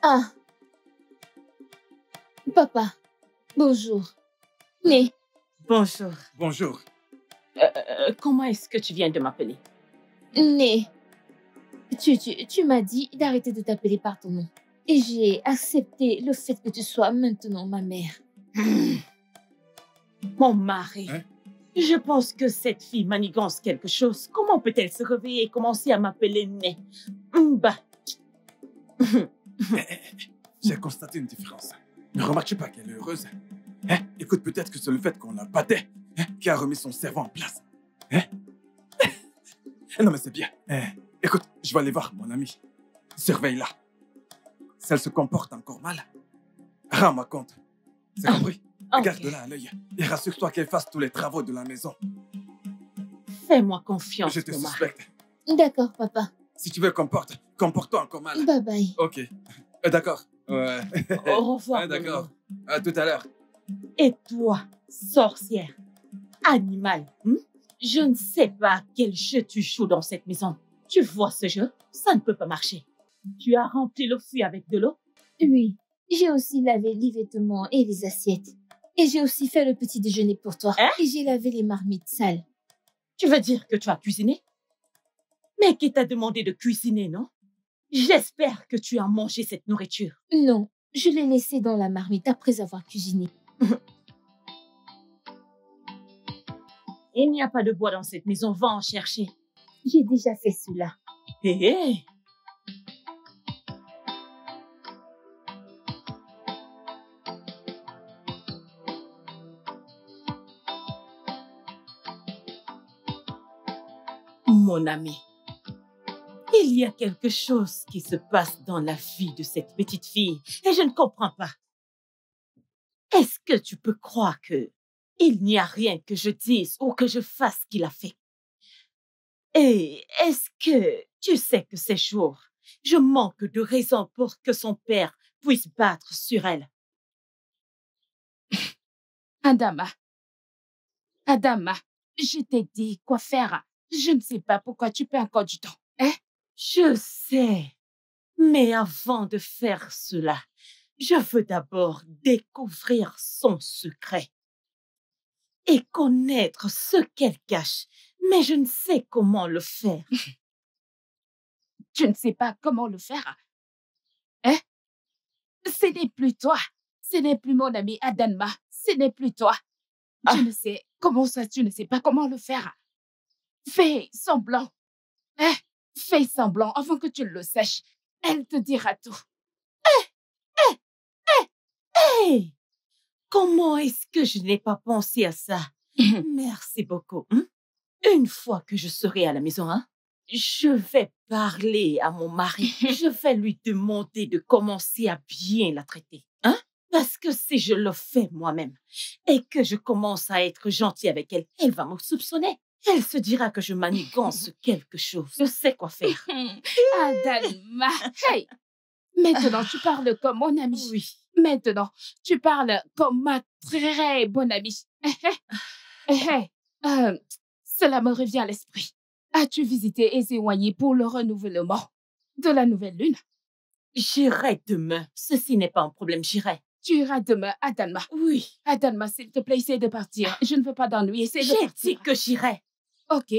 Ah, papa, bonjour. Né.
Bonjour.
Bonjour.
Comment est-ce que tu viens de m'appeler?
Né. Tu m'as dit d'arrêter de t'appeler par ton nom. Et j'ai accepté le fait que tu sois maintenant ma mère.
Mon mari.
Hein?
Je pense que cette fille manigance quelque chose. Comment peut-elle se réveiller et commencer à m'appeler Né? Bah.
J'ai constaté une différence. Ne remarques pas qu'elle est heureuse? Hein? Écoute, peut-être que c'est le fait qu'on la battait qui a remis son cerveau en place. Hein? Non, mais c'est bien. Écoute, je vais aller voir mon amie. Surveille-la. Si elle se comporte encore mal, rends-moi compte. C'est compris? Garde-la à l'œil et rassure-toi qu'elle fasse tous les travaux de la maison.
Fais-moi confiance,
Je te
Thomas.
suspecte.
D'accord, papa.
Si tu veux comporte-toi encore mal.
Bye bye.
Ok. D'accord. Ouais.
Au revoir.
D'accord. À tout à l'heure.
Et toi, sorcière, animal, je ne sais pas quel jeu tu joues dans cette maison. Tu vois ce jeu? Ça ne peut pas marcher. Tu as rempli le fût avec de l'eau?
Oui, j'ai aussi lavé les vêtements et les assiettes. Et j'ai aussi fait le petit déjeuner pour toi.
Hein?
Et j'ai lavé les marmites sales.
Tu veux dire que tu as cuisiné? Mais qui t'a demandé de cuisiner, non? J'espère que tu as mangé cette nourriture.
Non, je l'ai laissée dans la marmite après avoir cuisiné.
Il n'y a pas de bois dans cette maison, va en chercher.
J'ai déjà fait cela.
Hé, Mon ami, il y a quelque chose qui se passe dans la vie de cette petite fille et je ne comprends pas. Est-ce que tu peux croire que il n'y a rien que je dise ou que je fasse qu'il a fait? Et est-ce que tu sais que ces jours, je manque de raison pour que son père puisse battre sur elle?
Adama, je t'ai dit quoi faire. Je ne sais pas pourquoi tu perds encore du temps. Hein?
Je sais, mais avant de faire cela, je veux d'abord découvrir son secret et connaître ce qu'elle cache, mais je ne sais comment le faire.
Tu ne sais pas comment le faire. Hein? Ce n'est plus toi. Ce n'est plus mon ami Adanma. Ce n'est plus toi. Je ne sais. Comment ça, tu ne sais pas comment le faire? Fais semblant. Hein? Fais semblant avant que tu le saches. Elle te dira tout.
Hey! Comment est-ce que je n'ai pas pensé à ça? Merci beaucoup. Une fois que je serai à la maison, je vais parler à mon mari. Je vais lui demander de commencer à bien la traiter. Parce que si je le fais moi-même et que je commence à être gentil avec elle, elle va me soupçonner. Elle se dira que je manigance quelque chose. Je sais quoi faire.
Adalma. Hey! Maintenant, tu parles comme mon ami.
Oui.
Maintenant, tu parles comme ma très bonne amie. Cela me revient à l'esprit. As-tu visité Ezewanyi pour le renouvellement de la nouvelle lune?
J'irai demain. Ceci n'est pas un problème, j'irai.
Tu iras demain à Dalma.
Oui.
Adalma, s'il te plaît, essaie de partir. Je ne veux pas d'ennui. Essaie de
J'ai
partir.
dit que j'irai.
OK.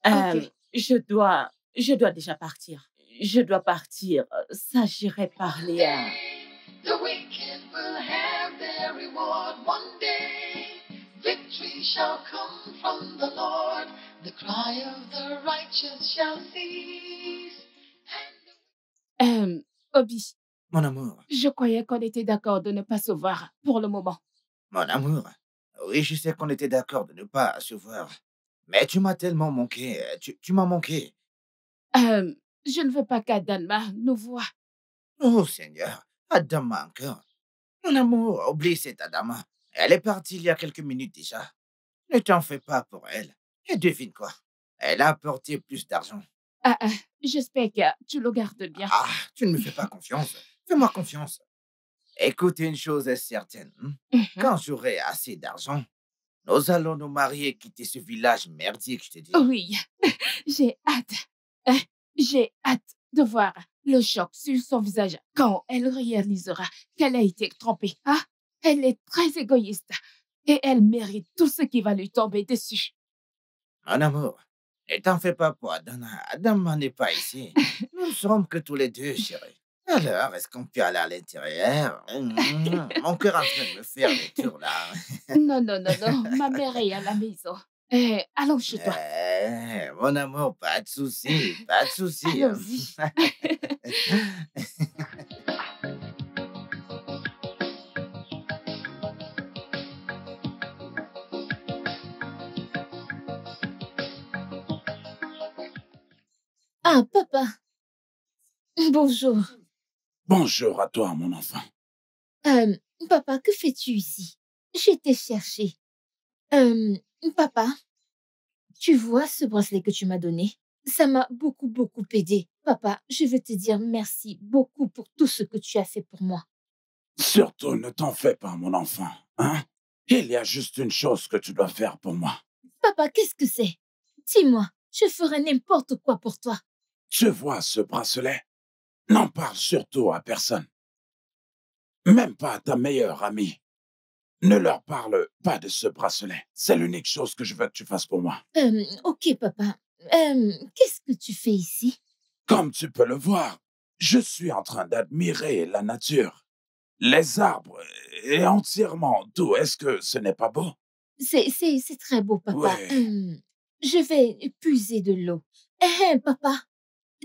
Ok.
Je dois déjà partir. Je dois partir. Ça, j'irai parler à...
The wicked will have their reward one day. Victory shall come from the Lord. The cry of the righteous shall cease.
Obi,
Mon amour,
je croyais qu'on était d'accord de ne pas se voir pour le moment.
mon amour. Oui, je sais qu'on était d'accord de ne pas se voir. Mais tu m'as tellement manqué. Tu m'as manqué.
Je ne veux pas qu'Adalma nous voie.
Oh Seigneur, Adama encore. Mon amour, oublie cette Adama. Elle est partie il y a quelques minutes déjà. Ne t'en fais pas pour elle. Et devine quoi? Elle a apporté plus d'argent.
J'espère que tu le gardes bien.
Ah, tu ne me fais pas confiance. Fais-moi confiance. Écoute, une chose est certaine. Quand j'aurai assez d'argent, nous allons nous marier et quitter ce village merdique, je te dis.
Oui, j'ai hâte. J'ai hâte de voir le choc sur son visage quand elle réalisera qu'elle a été trompée. Elle est très égoïste et elle mérite tout ce qui va lui tomber dessus.
Mon amour, ne t'en fais pas pour Adama. Adama n'est pas ici. Nous ne sommes que tous les deux, chérie. Alors, est-ce qu'on peut aller à l'intérieur? Mon cœur est en train de me faire des tours, là.
Non, ma mère est à la maison. Allons chez toi.
Mon amour, pas de souci, pas de souci.
Allons-y.
Ah, papa. Bonjour.
Bonjour à toi, mon enfant.
Papa, que fais-tu ici? Je t'ai cherché. Papa, tu vois ce bracelet que tu m'as donné? Ça m'a beaucoup aidé. Papa, je veux te dire merci beaucoup pour tout ce que tu as fait pour moi.
Surtout, ne t'en fais pas, mon enfant. Hein? Il y a juste une chose que tu dois faire pour moi.
Papa, qu'est-ce que c'est? Dis-moi, je ferai n'importe quoi pour toi.
Tu vois ce bracelet? N'en parle surtout à personne. Même pas à ta meilleure amie. Ne leur parle pas de ce bracelet. C'est l'unique chose que je veux que tu fasses pour moi.
Ok, papa. Qu'est-ce que tu fais ici?
Comme tu peux le voir, je suis en train d'admirer la nature. Les arbres et entièrement tout. Est-ce que ce n'est pas beau?
C'est très beau, papa.
Oui.
Je vais puiser de l'eau. Papa,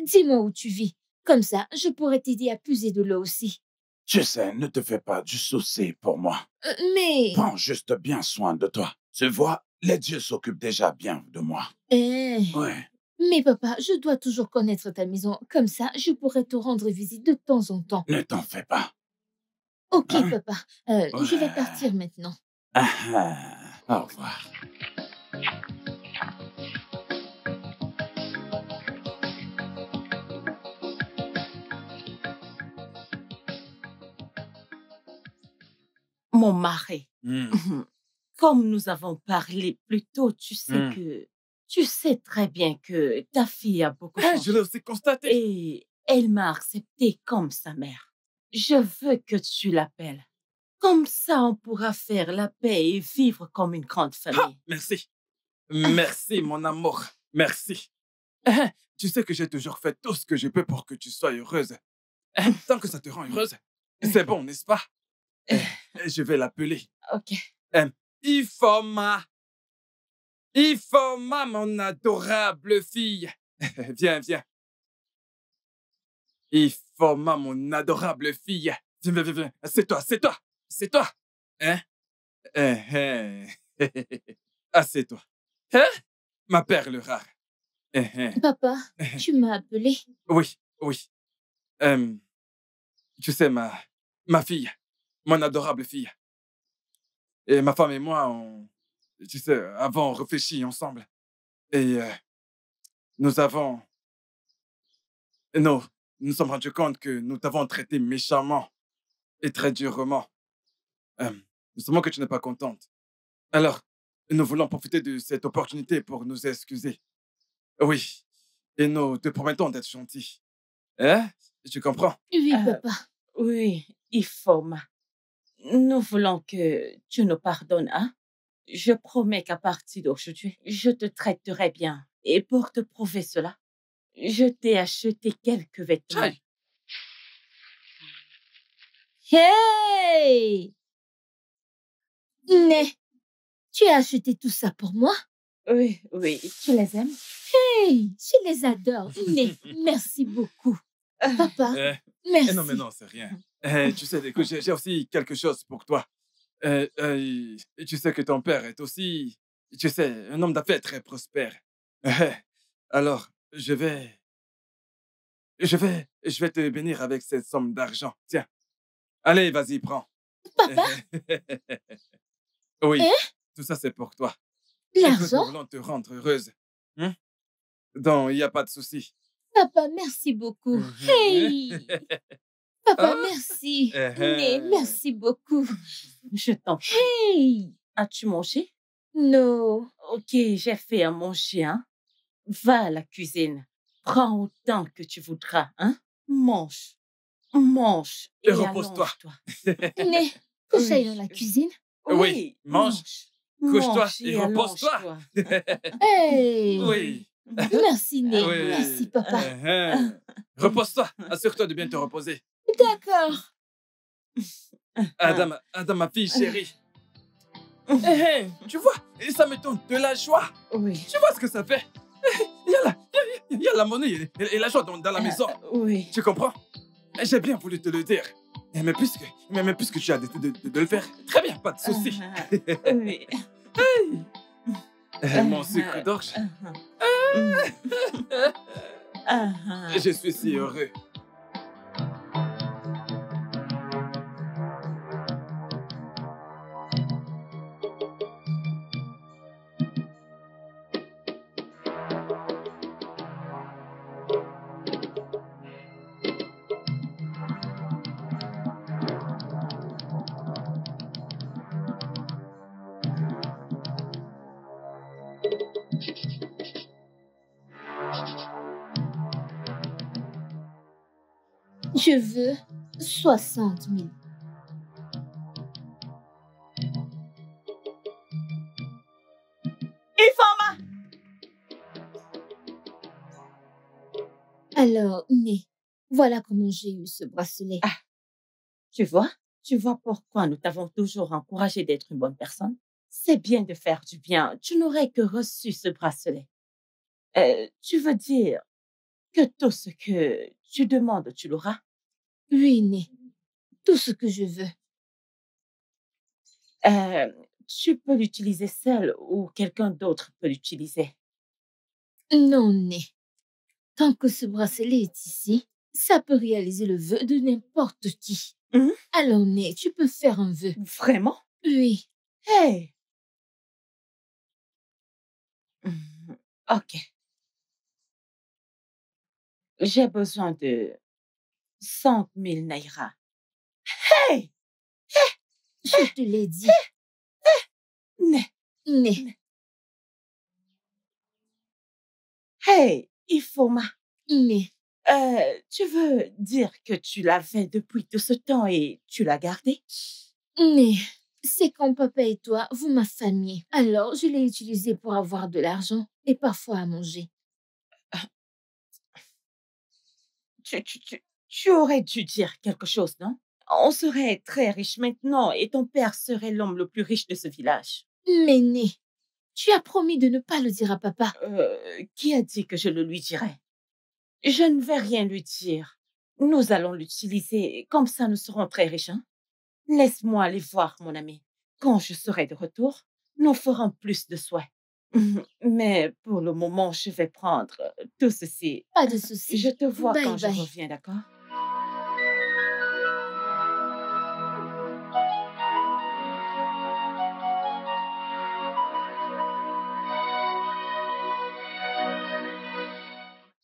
dis-moi où tu vis. Comme ça, je pourrais t'aider à puiser de l'eau aussi.
Tu sais, ne te fais pas du souci pour moi.
Mais...
Prends juste bien soin de toi. Tu vois, les dieux s'occupent déjà bien de moi. Ouais.
Mais papa, je dois toujours connaître ta maison. Comme ça, je pourrais te rendre visite de temps en temps.
Ne t'en fais pas.
Ok,
Hein?
papa. Je vais partir maintenant.
Au revoir.
Mon mari, comme nous avons parlé plus tôt, tu sais très bien que ta fille a beaucoup
Je
changé.
l'ai aussi constaté.
Et elle m'a acceptée comme sa mère. Je veux que tu l'appelles. Comme ça, on pourra faire la paix et vivre comme une grande famille.
Merci. Merci, mon amour. Merci. Tu sais que j'ai toujours fait tout ce que je peux pour que tu sois heureuse. Tant que ça te rend heureuse, c'est bon, n'est-ce pas? Je vais l'appeler.
Ok.
Ifoma. Ifoma, mon adorable fille. Viens, viens. Ifoma, mon adorable fille. Viens, viens, viens, viens. Assieds-toi, assieds-toi. Assieds-toi. Hein? Assieds-toi. Hein? Ma perle rare.
Papa, tu m'as appelé.
Oui, oui. Tu sais, ma fille, mon adorable fille. Et ma femme et moi, tu sais, avons réfléchi ensemble. Et nous avons... Nous nous sommes rendus compte que nous t'avons traité méchamment et très durement. Nous savons que tu n'es pas contente. Alors, nous voulons profiter de cette opportunité pour nous excuser. Oui. Et nous te promettons d'être gentils. Hein? Tu comprends?
Oui, papa.
Oui, Ifoma. Nous voulons que tu nous pardonnes, hein? Je promets qu'à partir d'aujourd'hui, je te traiterai bien. Et pour te prouver cela, je t'ai acheté quelques vêtements.
Chai.
Hey! Né, tu as acheté tout ça pour moi?
Oui, oui, tu les aimes?
Hey, je les adore. Né, merci beaucoup. Papa, merci.
Non, mais non, c'est rien. Tu sais, écoute, j'ai aussi quelque chose pour toi. Tu sais que ton père est aussi, tu sais, un homme d'affaires très prospère. Alors, je vais te bénir avec cette somme d'argent. Tiens. Allez, vas-y, prends.
Papa,
Oui,
Hein?
tout ça, c'est pour toi. Écoute, nous
l'argent?
voulons te rendre heureuse. Donc, il n'y a pas de souci.
Papa, merci beaucoup. Hey! Papa,
Ah.
merci. Né, merci beaucoup.
Je t'en prie.
Hey!
As-tu mangé?
Non.
Ok, j'ai fait à manger, hein? Va à la cuisine. Prends autant que tu voudras, hein? Mange. Mange.
Et repose-toi.
allonge-toi.
Né, que
Oui.
j'aille dans la cuisine?
Oui, mange. Couche-toi
Mange
et repose-toi.
allonge-toi.
Hey!
Oui.
Merci, Né.
Oui.
Merci, papa.
Repose-toi. Assure-toi de bien te reposer.
D'accord.
Adam, ma fille chérie. Tu vois, et ça me donne de la joie.
Oui.
Tu vois ce que ça fait? Il y a la monnaie et la joie dans la maison.
Oui.
Tu comprends? J'ai bien voulu te le dire. Mais puisque tu as décidé de le faire, très bien, pas de souci.
Oui.
Mon sucre d'orge, je suis si heureux.
Je veux 60 000.
Ifoma!
Alors, Né, voilà comment j'ai eu ce bracelet.
Tu vois pourquoi nous t'avons toujours encouragé d'être une bonne personne? C'est bien de faire du bien. Tu n'aurais que reçu ce bracelet. Tu veux dire que tout ce que tu demandes, tu l'auras?
Oui, Né, tout ce que je veux.
Tu peux l'utiliser seul ou quelqu'un d'autre peut l'utiliser.
Non, Né. Tant que ce bracelet est ici, ça peut réaliser le vœu de n'importe qui. Alors, Né, tu peux faire un vœu.
Vraiment?
Oui.
Hey! Ok. J'ai besoin de 100 000 naira. Hey!
Je te l'ai dit.
Né.
Né.
Hey, Ifoma.
Né.
Tu veux dire que tu l'avais depuis tout ce temps et tu l'as gardé?
Né. C'est quand papa et toi, vous m'affamiez. Alors, je l'ai utilisé pour avoir de l'argent et parfois à manger.
Tu aurais dû dire quelque chose, non? On serait très riche maintenant et ton père serait l'homme le plus riche de ce village.
Méné, tu as promis de ne pas le dire à papa.
Qui a dit que je le lui dirais? Je ne vais rien lui dire. Nous allons l'utiliser, comme ça nous serons très riches. Hein? Laisse-moi aller voir, mon ami. Quand je serai de retour, nous ferons plus de soins. Mais pour le moment, je vais prendre tout ceci.
Pas de souci.
Je te vois
Bye
quand
bye.
je reviens, d'accord?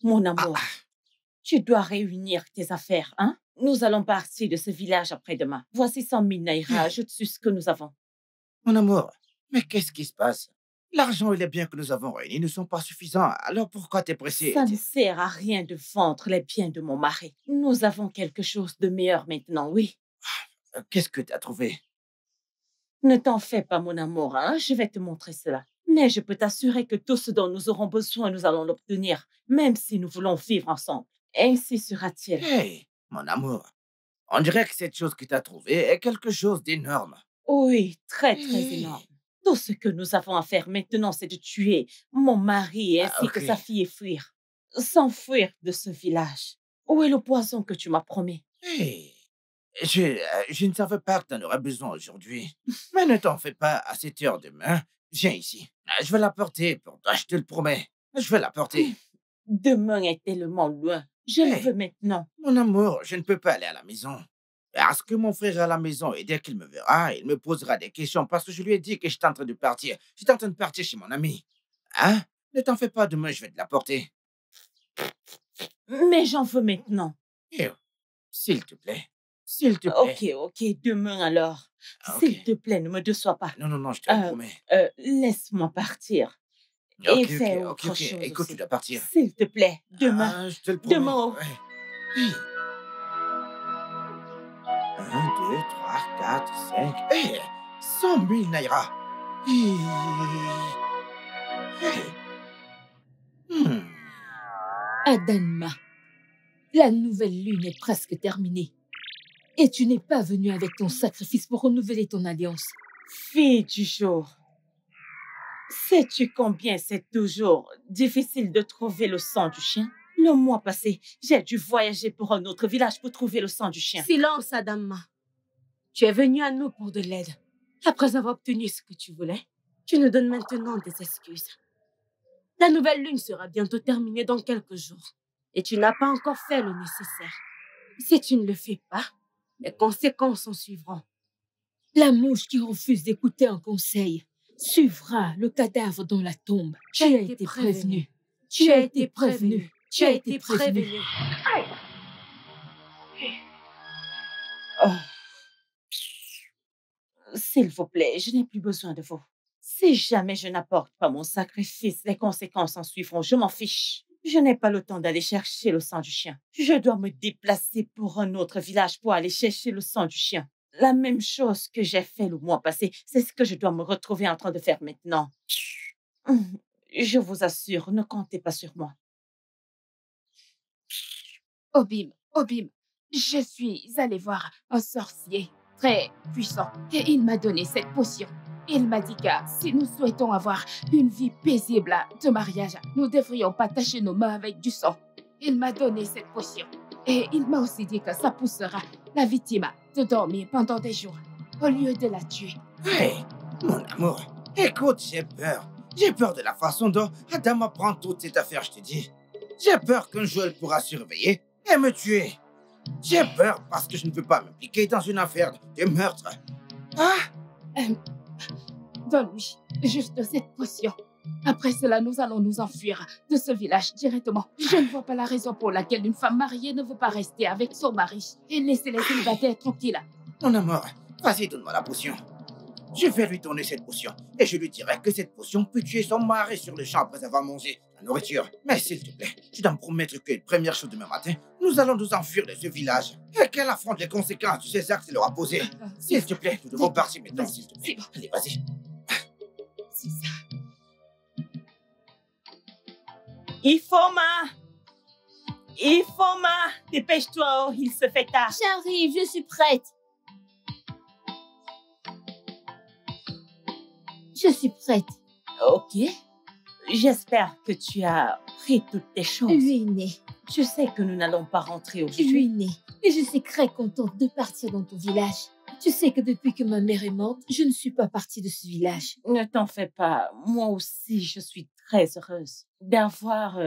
Mon amour, tu dois réunir tes affaires, hein? Nous allons partir de ce village après-demain. Voici 100 000 naira, ajoute sur ce que nous avons.
Mon amour, mais qu'est-ce qui se passe? L'argent et les biens que nous avons réunis ne sont pas suffisants. Alors pourquoi t'es pressé?
Ça ne sert à rien de vendre les biens de mon mari. Nous avons quelque chose de meilleur maintenant, oui.
Qu'est-ce que t'as trouvé?
Ne t'en fais pas, mon amour, hein? Je vais te montrer cela. Mais je peux t'assurer que tout ce dont nous aurons besoin, nous allons l'obtenir, même si nous voulons vivre ensemble. Ainsi sera-t-il.
Hey, mon amour, on dirait que cette chose que t'as trouvée est quelque chose d'énorme.
Oui, très, très énorme. Tout ce que nous avons à faire maintenant, c'est de tuer mon mari ainsi que sa fille et fuir. S'enfuir de ce village. Où est le poison que tu m'as promis?
Hey, je ne savais pas que t'en aurais besoin aujourd'hui. Mais ne t'en fais pas, à 7 heures demain, viens ici. Je vais l'apporter pour toi, je te le promets. Je vais l'apporter.
Demain est tellement loin. Je le veux maintenant.
Mon amour, je ne peux pas aller à la maison. Parce que mon frère est à la maison et dès qu'il me verra, il me posera des questions parce que je lui ai dit que j'étais en train de partir. J'étais en train de partir chez mon ami. Hein? Ne t'en fais pas, demain je vais te l'apporter.
Mais j'en veux maintenant.
S'il te plaît. S'il te plaît.
Ok, demain alors. S'il te plaît, ne me déçois pas.
Non, je te le promets.
Laisse-moi partir. Et fais autre chose.
Écoute, tu dois partir.
S'il te plaît, demain.
Je te le promets.
Demain.
1, 2, 3, 4, 5. Hey, 100 000 naira.
Adanma, la nouvelle lune est presque terminée. Et tu n'es pas venu avec ton sacrifice pour renouveler ton alliance.
Fille du jour, sais-tu combien c'est toujours difficile de trouver le sang du chien? Le mois passé, j'ai dû voyager pour un autre village pour trouver le sang du chien.
Silence, Adamma. Tu es venu à nous pour de l'aide. Après avoir obtenu ce que tu voulais, tu nous donnes maintenant des excuses. La nouvelle lune sera bientôt terminée dans quelques jours. Et tu n'as pas encore fait le nécessaire. Si tu ne le fais pas, les conséquences en suivront.
La mouche qui refuse d'écouter un conseil suivra le cadavre dans la tombe. Tu as été prévenu. Tu as été prévenu. Tu as été prévenu.
S'il vous plaît, je n'ai plus besoin de vous. Si jamais je n'apporte pas mon sacrifice, les conséquences en suivront. Je m'en fiche. Je n'ai pas le temps d'aller chercher le sang du chien. Je dois me déplacer pour un autre village pour aller chercher le sang du chien. La même chose que j'ai fait le mois passé, c'est ce que je dois me retrouver en train de faire maintenant. Je vous assure, ne comptez pas sur moi.
Obim, je suis allée voir un sorcier très puissant et il m'a donné cette potion. Il m'a dit que si nous souhaitons avoir une vie paisible de mariage, nous ne devrions pas tacher nos mains avec du sang. Il m'a donné cette potion et il m'a aussi dit que ça poussera la victime de dormir pendant des jours au lieu de la tuer.
Hey, mon amour, écoute, j'ai peur. J'ai peur de la façon dont Adama prend toute cette affaire, je te dis. J'ai peur qu'un jour elle pourra surveiller et me tuer. J'ai peur parce que je ne peux pas m'impliquer dans une affaire de meurtre.
Donne-lui juste cette potion. Après cela, nous allons nous enfuir de ce village directement. Je ne vois pas la raison pour laquelle une femme mariée ne veut pas rester avec son mari et laisser les célibataires tranquilles.
Mon amour, vas-y, donne-moi la potion. Je vais lui donner cette potion et je lui dirai que cette potion peut tuer son mari sur le champ après avoir mangé la nourriture. Mais s'il te plaît, tu dois me promettre que première chose demain matin, nous allons nous enfuir de ce village et qu'elle affronte les conséquences de ces actes qu'elle aura posés. S'il te plaît, nous devons partir maintenant, s'il te plaît. Allez, vas-y.
C'est ça.
Ifoma, dépêche-toi, il se fait tard.
J'arrive, je suis prête. Je suis prête.
Ok. J'espère que tu as pris toutes tes choses.
Oui, Né.
Je sais que nous n'allons pas rentrer aujourd'hui.
Oui, Né. Et je suis très contente de partir dans ton village. Tu sais que depuis que ma mère est morte, je ne suis pas partie de ce village.
Ne t'en fais pas. Moi aussi, je suis très heureuse d'avoir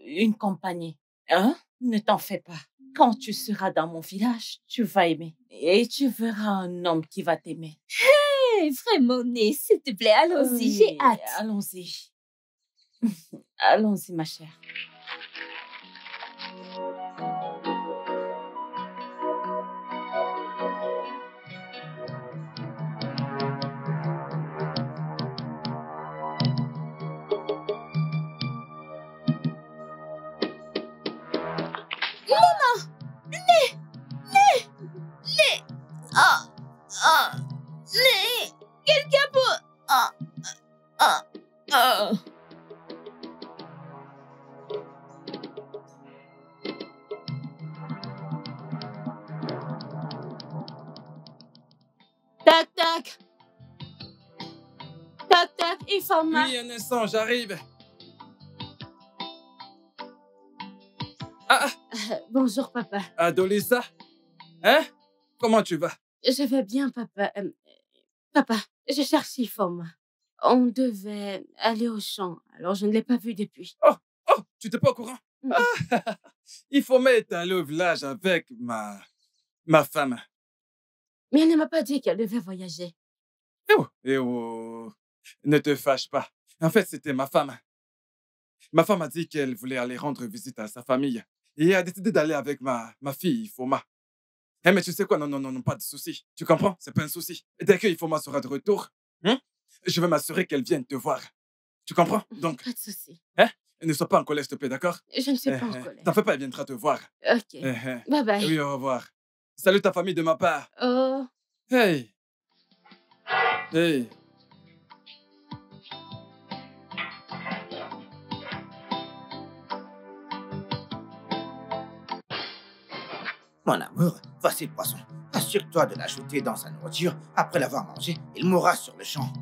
une compagnie. Hein? Ne t'en fais pas. Quand tu seras dans mon village, tu vas aimer. Et tu verras un homme qui va t'aimer.
Hey, vraiment, Né, s'il te plaît, allons-y,
Oui,
j'ai hâte.
Allons-y. Allons-y, ma chère.
Ah, ah, Né, quelqu'un peut... Ah, ah, ah.
Tac, tac. Tac, tac, Ifoma.
Oui, un instant, j'arrive. Ah,
Bonjour, papa.
Adolissa. Hein? Comment tu vas?
Je vais bien, papa. Papa, je cherche Ifoma. On devait aller au champ, alors je ne l'ai pas vu depuis.
Oh, tu n'étais pas au courant?
Mm.
Ah, il faut m'être allé au village avec ma femme.
Mais elle ne m'a pas dit qu'elle devait voyager.
Eh oh, ne te fâche pas. En fait, c'était ma femme. Ma femme a dit qu'elle voulait aller rendre visite à sa famille. Et a décidé d'aller avec ma fille, Ifoma. Eh, mais tu sais quoi? Non, pas de souci. Tu comprends? C'est pas un souci. Et dès que Ifoma sera de retour, je vais m'assurer qu'elle vienne te voir. Tu comprends? Donc,
Pas de souci.
ne sois pas en colère, s'il te plaît, d'accord?
Je ne suis pas en colère.
T'en fais pas, elle viendra te voir.
Ok. Bye bye.
Oui, au revoir. Salut ta famille de ma part.
Oh.
Hey.
Mon amour, voici le poisson. Assure-toi de l'ajouter dans sa nourriture. Après l'avoir mangé, il mourra sur le champ.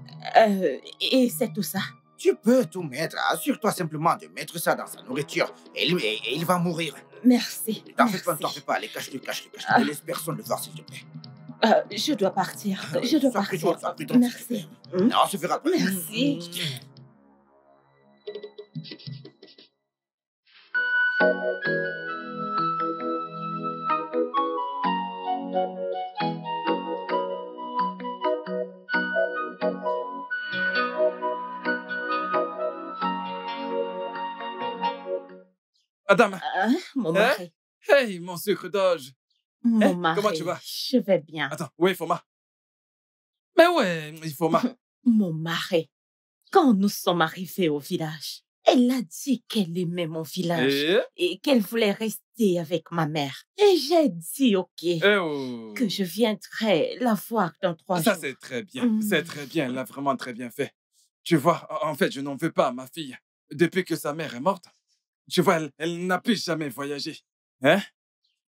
Et c'est tout ça.
Tu peux tout mettre. Assure-toi simplement de mettre ça dans sa nourriture. Et il va mourir.
Merci.
Ne t'en fais pas. Allez, cache-le. Ne laisse personne le voir, s'il te plaît.
Je dois partir.
Sois prudente, s'il te
Merci.
plaît. Non, on se verra après.
Merci.
Madame.
Mon mari.
Hey, mon sucre d'orge.
Mon mari.
Comment tu vas?
Je vais bien.
Attends, oui, Ifoma. Mais ouais, Ifoma.
Mon mari, quand nous sommes arrivés au village, elle a dit qu'elle aimait mon village et qu'elle voulait rester avec ma mère. Et j'ai dit OK, que je viendrai la voir dans 3 jours.
Ça, c'est très bien. C'est très bien. Elle l'a vraiment très bien fait. Tu vois, en fait, je n'en veux pas à ma fille. Depuis que sa mère est morte, tu vois, elle n'a plus jamais voyagé. Hein?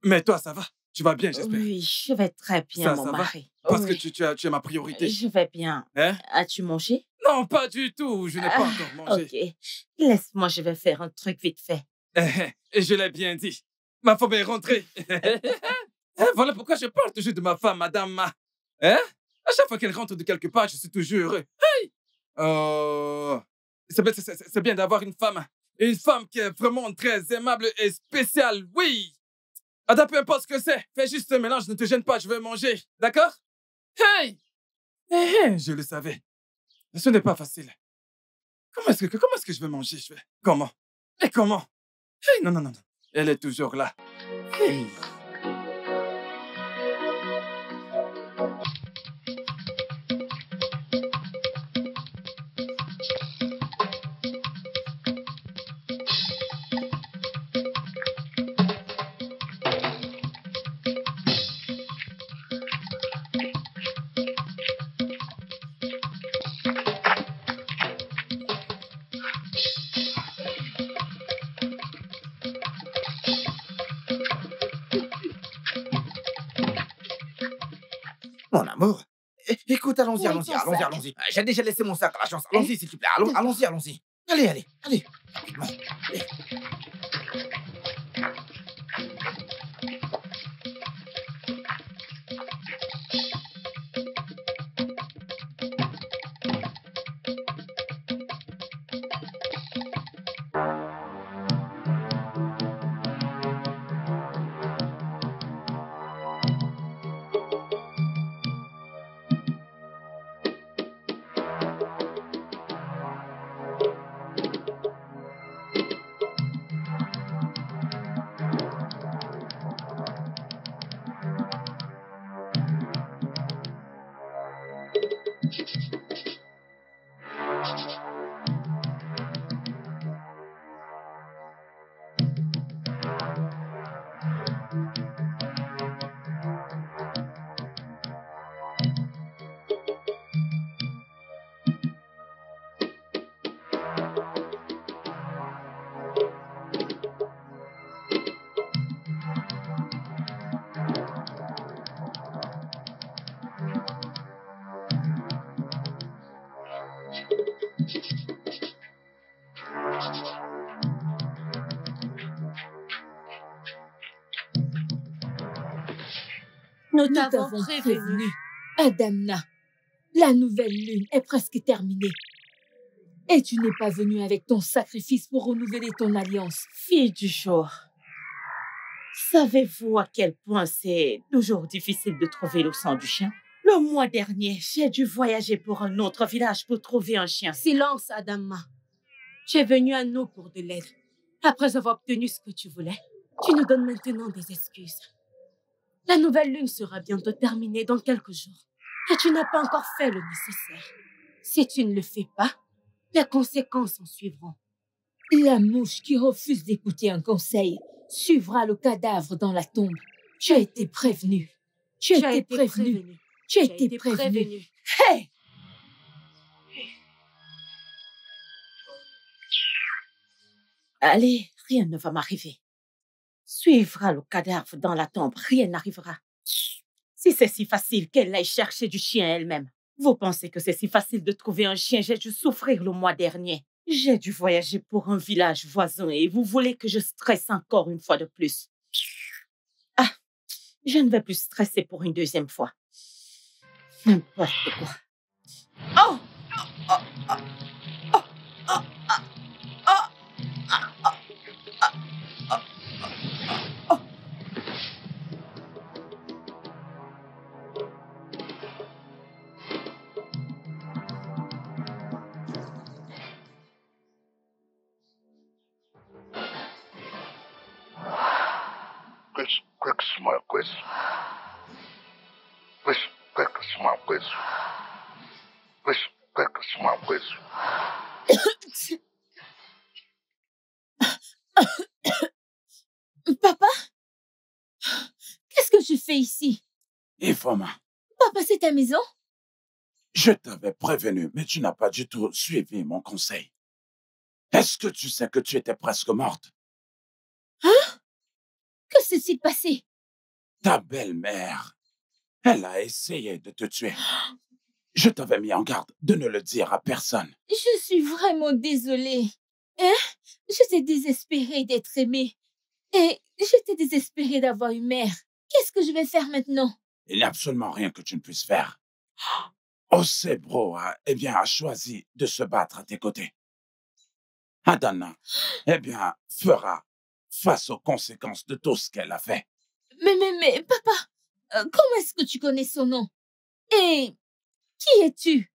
Mais toi, ça va? Tu vas bien, j'espère?
Oui, je vais très bien, mon mari.
Parce que tu es ma priorité.
Je vais bien.
Hein?
As-tu mangé?
Non, pas du tout. Je n'ai pas encore mangé.
OK. Laisse-moi, je vais faire un truc vite fait.
Et je l'ai bien dit. Ma femme est rentrée. Voilà pourquoi je parle toujours de ma femme, madame. Hein? À chaque fois qu'elle rentre de quelque part, je suis toujours heureux. Hey! C'est bien d'avoir une femme. Une femme qui est vraiment très aimable et spéciale, oui. Ada, peu importe ce que c'est. Fais juste un mélange, ne te gêne pas, je vais manger. D'accord? Hey! Je le savais. Ce n'est pas facile. Comment est-ce que je vais manger? Comment? Et comment? Hey, non. Elle est toujours là. Hey!
Mon amour, Écoute, allons-y,
Où est
allons-y,
ton
allons-y,
sac?
allons-y. J'ai déjà laissé mon sac à l'agence. Allons-y, s'il te plaît. Allons-y, allons-y. Allez, allez, allez. Rapidement. Allez.
Nous
Nous
t'avons
t'avons
prévenu.
prévenu. Adamna, la nouvelle lune est presque terminée. Et tu n'es pas venue avec ton sacrifice pour renouveler ton alliance.
Fille du jour, savez-vous à quel point c'est toujours difficile de trouver le sang du chien? Le mois dernier, j'ai dû voyager pour un autre village pour trouver un chien.
Silence, Adama. Tu es venu à nous pour de l'aide. Après avoir obtenu ce que tu voulais, tu nous donnes maintenant des excuses. La nouvelle lune sera bientôt terminée dans quelques jours. Et tu n'as pas encore fait le nécessaire. Si tu ne le fais pas, les conséquences en suivront.
La mouche qui refuse d'écouter un conseil suivra le cadavre dans la tombe. Tu as été prévenu. Tu as été prévenu. Tu as été prévenu. Hey!
Allez, rien ne va m'arriver. Suivra le cadavre dans la tombe, rien n'arrivera. Si c'est si facile qu'elle aille chercher du chien elle-même, vous pensez que c'est si facile de trouver un chien? J'ai dû souffrir le mois dernier. J'ai dû voyager pour un village voisin et vous voulez que je stresse encore une fois de plus? Ah, je ne vais plus stresser pour une deuxième fois. N'importe quoi. Oh! Oh! Oh! Oh! Oh! Oh!
Quick, small quiz. Quick, small quiz. Quick, small quiz.
Papa? Qu'est-ce que tu fais ici?
Ifoma,
Papa, c'est ta maison?
je t'avais prévenu, mais tu n'as pas du tout suivi mon conseil. Est-ce que tu sais que tu étais presque morte?
Hein? Que s'est-il passé?
Ta belle-mère, elle a essayé de te tuer. Je t'avais mis en garde de ne le dire à personne.
Je suis vraiment désolée. Hein? J'étais désespérée d'être aimée. Et j'étais désespérée d'avoir une mère. Qu'est-ce que je vais faire maintenant?
Il n'y a absolument rien que tu ne puisses faire. Osebro a choisi de se battre à tes côtés. Adana, fera face aux conséquences de tout ce qu'elle a fait.
Mais, papa, comment est-ce que tu connais son nom? Et qui es-tu?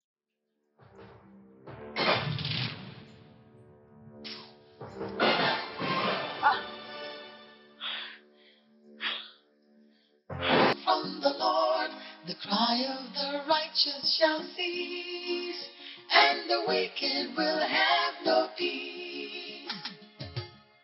From the Lord, the cry of the righteous shall cease, and the wicked will have no peace.